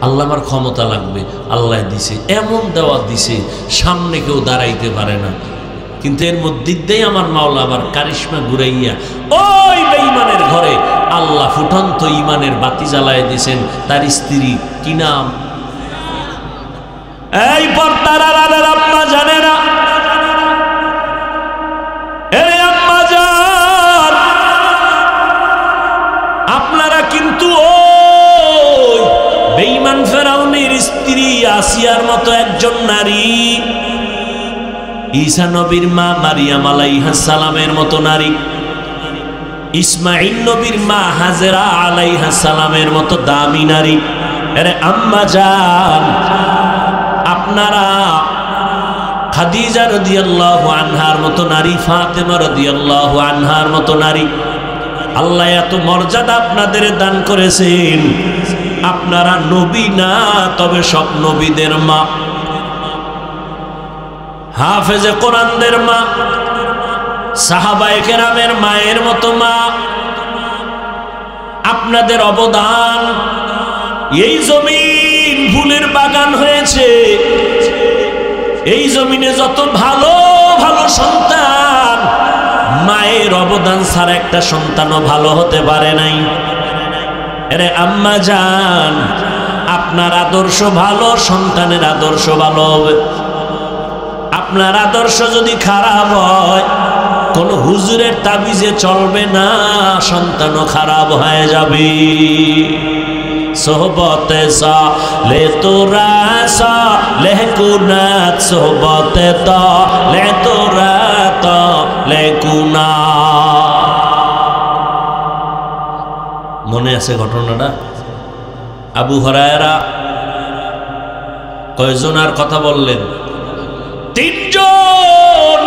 আল্লাহ আমার ক্ষমতা লাগবে, আল্লাহ দিছে। এমন দেওয়া দিছে, সামনে কেউ দাঁড়াইতে পারে না। কিন্তু এর মধ্যে দিয়ে আমার মাওলা আবার কারিশমা ঘুরাইয়া ওই বেঈমানের ঘরে আল্লাহ ফুটন্ত ইমানের বাতি জ্বালায় দিয়েছেন। তার স্ত্রী কি নাম? এই পর্দার আড়ালের আম্মা জানে না? এরে আম্মা জান, আপনারা কিন্তু ওই বেঈমান ফেরাউনের স্ত্রী আসিয়ার মতো একজন নারী, ঈসা নবীর মা মারিয়াম আলাইহিস সালামের মতো নারী, ইসমাঈল নবীর মা হাজেরা আলাইহিস সালামের মতো দামি নারী। আরে আম্মা জান, আপনারা খাদিজা রাদিয়াল্লাহু আনহার মতো নারী, ফাতেমা রাদিয়াল্লাহু আনহার মতো নারী। আল্লাহ এত মর্যাদা আপনাদের দান করেছেন। আপনারা নবী না, তবে সব নবীদের মা, হাফেজে কোরআনদের মা, সাহাবায়ে কেরামের মায়ের মতো মা। আপনাদের অবদান, এই জমিন ফুলের বাগান হয়েছে। এই জমিনে যত ভালো ভালো সন্তান, মায়ের অবদান ছাড়া একটা সন্তানও ভালো হতে পারে নাই। আরে আম্মা জান, আপনার আদর্শ ভালো, সন্তানের আদর্শ ভালো হবে। আপনার আদর্শ যদি খারাপ হয়, কোন হুজুরের তাবিজে চলবে না, সন্তানও খারাপ হয়ে যাবে। সোহবতে সালে তোরা সালে কুনাত, সোহবতে তালে তোরা তালে কুনাত। মনে আছে ঘটনাটা? আবু হুরায়রা কয়জনার কথা বললেন? 3 জন।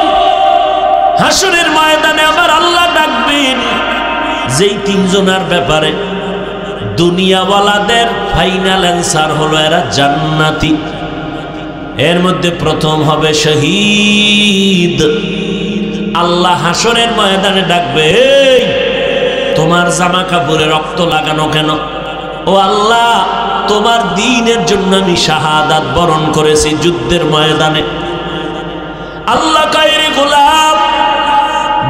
হাসরের ময়দানে আমার আল্লাহ ডাকবেন, যেই 3 জনের ব্যাপারে দুনিয়াওয়ালাদের ফাইনাল অ্যান্সার হলো এরা জান্নাতি। এর মধ্যে প্রথম হবে শহীদ। আল্লাহ হাসরের ময়দানে ডাকবে, এই তোমার জামা কাপড়ে রক্ত লাগানো কেন? ও আল্লাহ, তোমার দ্বীনের জন্য আমি শাহাদাত বরণ করেছি যুদ্ধের ময়দানে। আল্লাহ কায়রে গোলাম,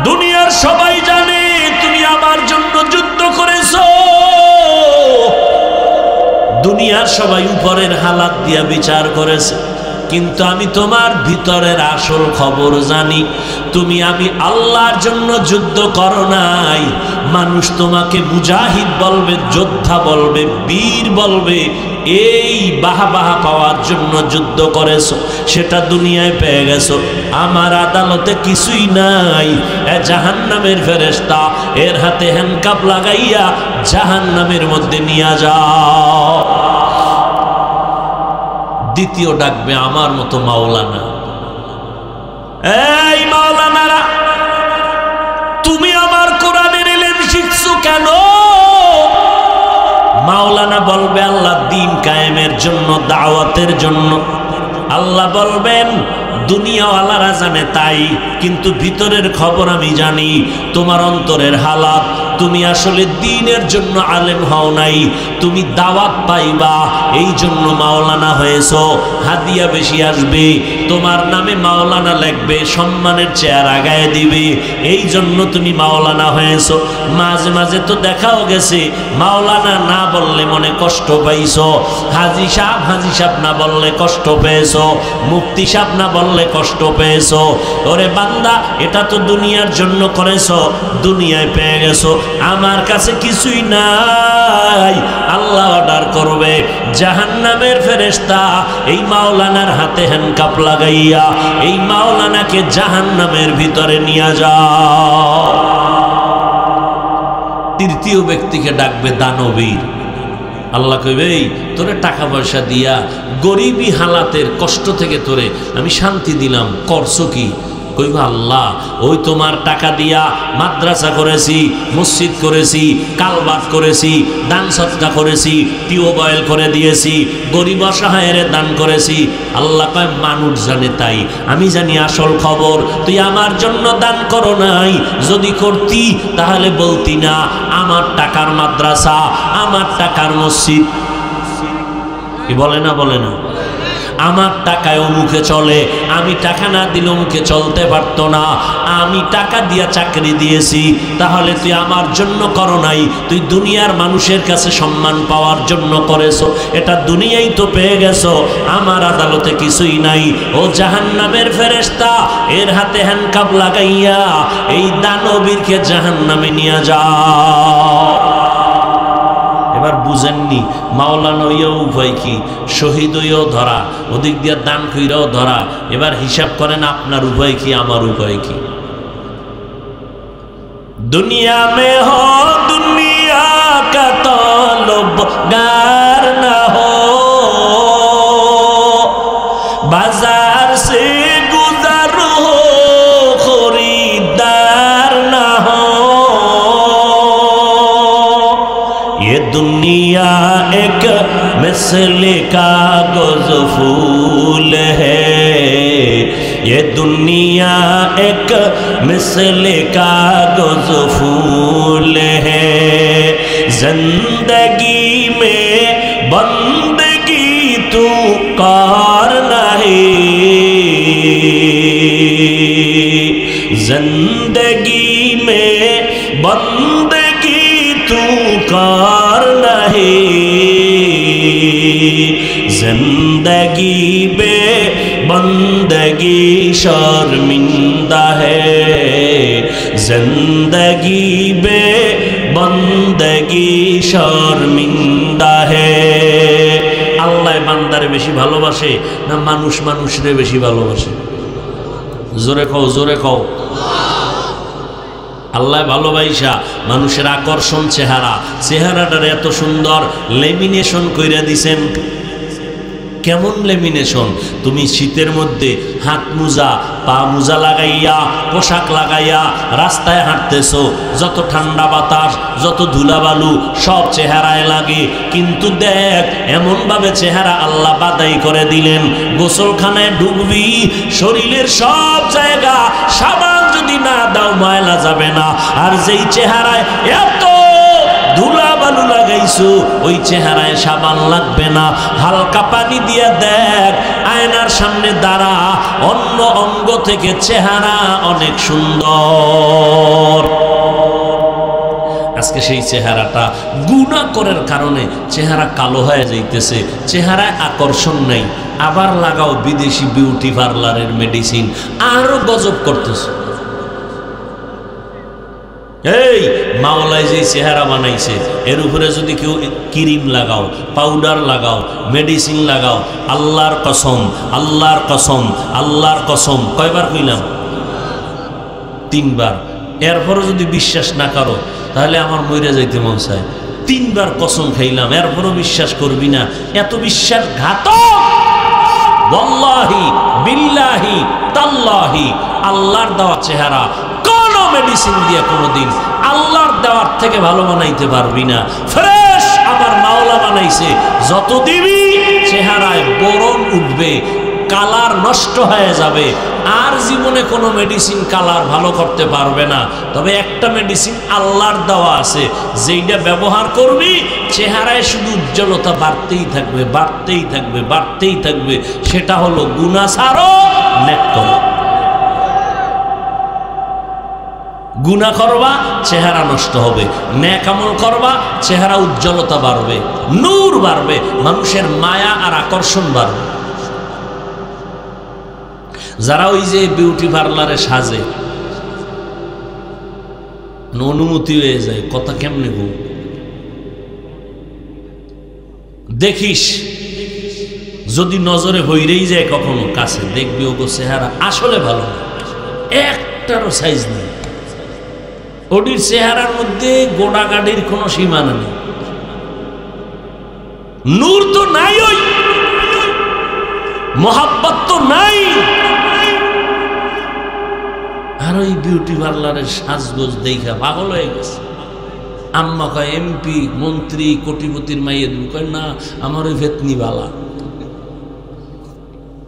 দুনিয়ার সবাই জানে তুমি আমার জন্য যুদ্ধ করেছো। দুনিয়ার সবাই উপরের হালাত দিয়া বিচার করেছে, কিন্তু আমি তোমার ভিতরের আসল খবর জানি। তুমি আমি আল্লাহর জন্য যুদ্ধ করো নাই। মানুষ তোমাকে মুজাহিদ বলবে, যোদ্ধা বলবে, বীর বলবে, এই বাহা পাওয়ার জন্য যুদ্ধ করেছো, সেটা দুনিয়ায় পেয়ে গেছো। আমার আদালতে কিছুই নাই। জাহান্নামের ফেরেশতা এর হাতে হ্যান্ডকাপ লাগাইয়া জাহান্নামের মধ্যে নিয়ে যাও। দ্বিতীয় ডাকবে আমার মতো মাওলানা। এই মাওলানারা, তুমি আমার কোরআনের ইলম শিখছো কেন? মাওলানা বলবে আল্লাহ দ্বীন কায়েমের জন্য, দাওয়াতের জন্য। আল্লাহ বলবেন দুনিয়াওয়ালারা জানে তাই, কিন্তু ভিতরের খবর আমি জানি, তোমার অন্তরের হালাত। তুমি আসলে দ্বীনের জন্য আলেম হও নাই, তুমি দাওয়াত পাইবা, এই জন্য মাওলানা হয়েছো। হাদিয়া বেশি আসবে, তোমার নামে মাওলানা লিখবে, সম্মানের চেয়ার আগায় দিবে, এই জন্য তুমি মাওলানা হয়েছো। মাঝে মাঝে তো দেখাও গেছে, মাওলানা না বললে মনে কষ্ট পাইছো, হাজি সাহেব না বললে কষ্ট পেয়েছো, মুফতি সাহেব না বললে কষ্ট পেয়েছো। ওরে বান্দা, এটা তো দুনিয়ার জন্য করেছো, দুনিয়ায় পেয়ে গেছো। আমার কাছে কিছুই নাই। আল্লাহ অর্ডার করবে, জাহান্নামের ফেরেশতা এই মাওলানার হাতে হ্যান্ডকাপ লাগাইয়া এই মাওলানাকে জাহান্নামের ভিতরে নিয়ে যাও। তৃতীয় ব্যক্তিকে ডাকবে দানবীর। আল্লাহ কইবে, এই তোরে টাকা পয়সা দিয়া গরিবী হালাতের কষ্ট থেকে তোরে আমি শান্তি দিলাম, করছো কি? কইব আল্লাহ, ওই তোমার টাকা দিয়া মাদ্রাসা করেছি, মসজিদ করেছি, কালবাত করেছি, দান সদকা করেছি, টিউবওয়েল করে দিয়েছি, গরিব অসহায়ের দান করেছি। আল্লাহ কয় মানুষ জানে তাই, আমি জানি আসল খবর। তুই আমার জন্য দান করো নাই, যদি করতি তাহলে বলতি না আমার টাকার মাদ্রাসা, আমার টাকার মসজিদ। কি বলে না? বলে না? আমার টাকায় অমুখে চলে, আমি টাকা না দিলে অমুখে চলতে পারতো না, আমি টাকা দিয়া চাকরি দিয়েছি। তাহলে তুই আমার জন্য করো নাই, তুই দুনিয়ার মানুষের কাছে সম্মান পাওয়ার জন্য করেছো, এটা দুনিয়াই তো পেয়ে গেছো, আমার আদালতে কিছুই নাই। ও জাহান্নামের ফেরেশতা, এর হাতে হ্যান্ডকাপ লাগাইয়া এই দানবীরকে জাহান্নামে নিয়ে যাও। এবার বুঝেননি, মাওলানা হইয়াও উপায় কি, শহীদ হইয়াও ধরা, ওদিক দিয়ে দান কইরাও ধরা। এবার হিসাব করেন আপনার উপায় কি, আমার উপায় কি? দুনিয়া মে হো দুনিয়া কা তলবগার না হো, বাজার সে मिसले कागज फूल है, ये दुनिया एक मिसले कागज फूल है। जिंदगी में बंदगी तू कार नहीं, जिंदगी में बंदगी तू कार नहीं, जिंदगी बे बंदगी शर्मिंदा है, जिंदगी बे बंदगी शर्मिंदा है। আল্লাহ বান্দারে বেশি ভালোবাসে না মানুষ মানুষরে বেশি ভালোবাসে? জোরে কও, জোরে কও। আল্লাহ ভালোবাসা মানুষের আকর্ষণ চেহারা, চেহারাটার এত সুন্দর লেমিনেশন কইরা দিছেন। কেমন লেমিনেশন? তুমি শীতের মধ্যে হাত মোজা পা মোজা লাগাইয়া পোশাক লাগাইয়া রাস্তায় হাঁটতেছো, যত ঠান্ডা বাতাস যত ধুলাবালু সব চেহারায় লাগে, কিন্তু দেখ এমনভাবে চেহারা আল্লাহ বাদাই করে দিলেন। গোসলখানায় ঢুকবি, শরীরের সব জায়গা সাবান যদি না দাও ময়লা যাবে না। আর যেই চেহারায় এত ধুলাবালু লাগাইছো ওই চেহারায় সাবান লাগবে না। হালকা পানি দিয়া দেখ, আয়নার সামনে দাঁড়া, অন্য অঙ্গ থেকে চেহারা অনেক সুন্দর। আজকে সেই চেহারাটা গুনাহ করার কারণে চেহারা কালো হয়ে যাইতেছে, চেহারায় আকর্ষণ নাই। আবার লাগাও বিদেশি বিউটি পার্লারের মেডিসিন, আরো গজব করতেছে। এই মাওলায় যে চেহারা বানাইছে এর উপরে যদি কেউ ক্রিম লাগাও, পাউডার লাগাও, মেডিসিন লাগাও, আল্লাহর কসম, আল্লাহর কসম, আল্লাহর কসম, কয়বার কইলাম? 3 বার। এরপরও যদি বিশ্বাস না করো তাহলে আমার মইরা যাইতে মন চায়। 3 বার কসম খাইলাম, এরপরও বিশ্বাস করবি না, এত বিশ্বাসঘাতক। ওয়াল্লাহি বিল্লাহি তাল্লাহি আল্লাহর দেওয়া চেহারা মেডিসিন দিয়ে কোনোদিন আল্লাহর দেওয়ার থেকে ভালো বানাইতে পারবি না। ফ্রেশ আমার মাওলা বানাইছে, যত দিবি চেহারায় বরণ উঠবে, কালার নষ্ট হয়ে যাবে। আর জীবনে কোনো মেডিসিন কালার ভালো করতে পারবে না। তবে একটা মেডিসিন আল্লাহর দেওয়া আছে, যেইটা ব্যবহার করবি চেহারায় শুধু উজ্জ্বলতা বাড়তেই থাকবে, বাড়তেই থাকবে, বাড়তেই থাকবে। সেটা হলো গুনাহ ছাড়ো, নেক করো। গুনাহ করবা চেহারা নষ্ট হবে, নেক আমল করবা চেহারা উজ্জ্বলতা বাড়বে, নূর বাড়বে, মানুষের মায়া আর আকর্ষণ বাড়বে। যারা ওই যে বিউটি পার্লারে সাজে, অনুমতি হয়ে যায়, কথা কেমনে গো? দেখিস যদি নজরে হইরেই যায় কখনো কাছে, দেখবি ওগো চেহারা আসলে ভালো না, একটারও সাইজ নেই। ওটির চেহারার মধ্যে গোড়াগাড়ির কোনো সীমানা নেই, নূর তো নাই, ওই মোহাব্বত তো নাই। আর ওই বিউটি পার্লারের সাজগোজ দেখা পাগল হয়ে গেছে। আম্মা কয় এমপি মন্ত্রী কোটিপতির মাইয়ে কয় না আমার ওই ভেতনি বালা,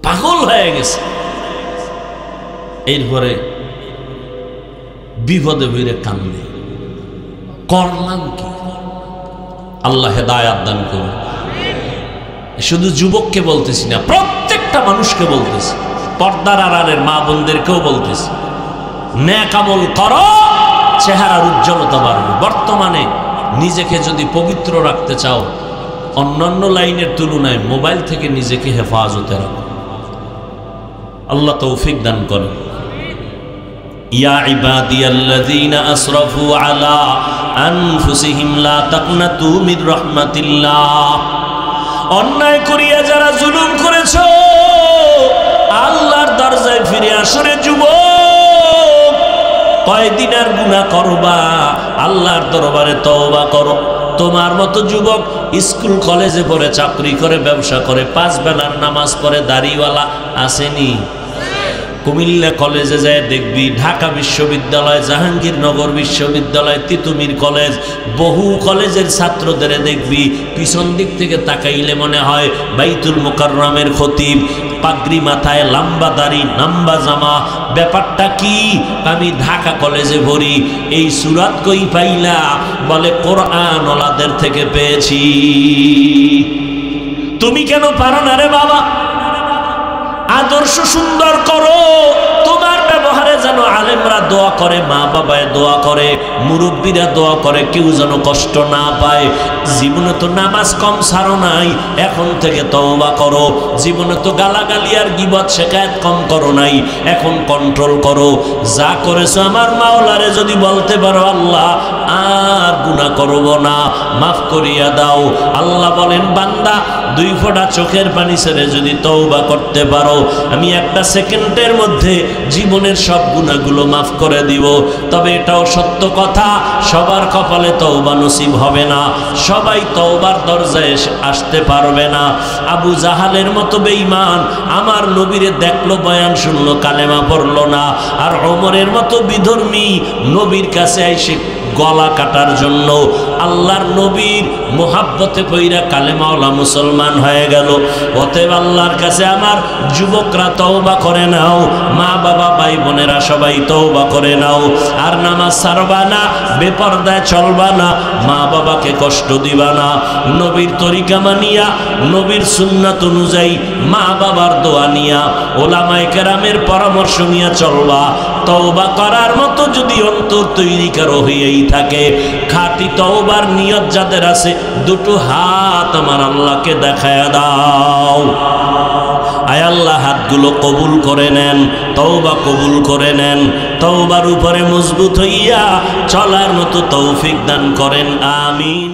পাগল হয়ে গেছে। এরপরে বিপদে ভরে কান্দে, করলাম কি? আল্লাহ হেদায়াত দান করুন। শুধু যুবককে বলতেছি না, প্রত্যেকটা মানুষকে বলতেছি, পর্দার আড়ালের মা বোনদেরকেও বলতেছি, নেক আমল করো, চেহারার উজ্জ্বলতা বাড়বে। বর্তমানে নিজেকে যদি পবিত্র রাখতে চাও, অন্যান্য লাইনের তুলনায় মোবাইল থেকে নিজেকে হেফাজতে রাখো। আল্লাহ তৌফিক দান করেন। ইয়া ইবাদিয়াল্লাযীনা আসরাফু আলা আনফুসিহিম লা তাকনাতু মির রাহমাতিল্লাহ। অন্যায় করিয়া যারা জুলুম করেছো আল্লাহর দরজায় ফিরে আসো রে যুবক। কয়দিন আর গুনাহ করবা, আল্লাহর দরবারে তওবা করো। তোমার মতো যুবক স্কুল কলেজে পড়ে, চাকরি করে, ব্যবসা করে, 5 বেলার নামাজ পড়ে, দাড়িওয়ালা আসেনি? কুমিল্লা কলেজে যায় দেখবি, ঢাকা বিশ্ববিদ্যালয়, জাহাঙ্গীরনগর বিশ্ববিদ্যালয়, তিতুমির কলেজ, বহু কলেজের ছাত্রদের দেখবি পিছন দিক থেকে তাকাইলে মনে হয় বাইতুল মুকাররমের খতিব, পাগড়ি মাথায়, লম্বা দাড়ি, লম্বা জামা। ব্যাপারটা কি? আমি ঢাকা কলেজে ভরি। এই সূরাত কই পাইলা? বলে কোরআন ওলাদের থেকে পেয়েছি। তুমি কেন পারো না রে বাবা? আদর্শ সুন্দর করো, তোমার ব্যবহারে যেন আলেমরা দোয়া করে, মা বাবায় দোয়া করে, মুরব্বীরা দোয়া করে, কেউ যেন কষ্ট না পায়। জীবনে তো নামাজ কম ছাড়ো নাই, এখন থেকে তওবা করো। জীবনে তো গালাগালি আর গীবত শিকায়েত কম করো নাই, এখন কন্ট্রোল করো। যা করেছো আমার মাওলারে যদি বলতে পারো, আল্লাহ আর গুনাহ করব না, মাফ করিয়া দাও। আল্লাহ বলেন, বান্দা দুই ফোঁটা চোখের পানি ছেড়ে যদি তওবা করতে পারো, আমি একটা সেকেন্ডের মধ্যে জীবনের সব গুনাহগুলো মাফ করে দিব। তবে এটাও সত্য কথা, সবার কপালে তওবা নসিব হবে না, সবাই তওবার দরজায় আসতে পারবে না। আবু জাহালের মতো বেঈমান আমার নবীরে দেখলো, বয়ান শুনলো, কালেমা পড়লো না। আর ওমরের মতো বিধর্মী নবীর কাছে আইসে গলা কাটার জন্য আল্লাহর নবীর মোহাব্বতে পইরা কালেমাওয়ালা মুসলমান হয়ে গেল। অতএব আল্লাহর কাছে আমার যুবকরা তওবা করে নাও, মা বাবা ভাই বোনেরা সবাই তওবা করে নাও। আর নামাজ ছাড়বা না, বেপরদায় চলবা না, মা বাবাকে কষ্ট দিবা না। নবীর তরিকা মানিয়া, নবীর সুন্নাত অনুযায়ী, মা বাবার দোয়া নিয়া, ওলামায়ে কেরামের পরামর্শ নিয়ে চলবা। তওবা করার মতো যদি অন্তর তৈরি করো হয়েই থাকে, খাঁটি তওবার নিয়ত যাদের আছে, দুটো হাত আমার আল্লাহকে দেখায়া দাও। আয় আল্লাহ, হাতগুলো কবুল করে নেন, তওবা কবুল করে নেন, তওবার উপরে মজবুত হইয়া চলার মতো তৌফিক দান করেন, আমিন।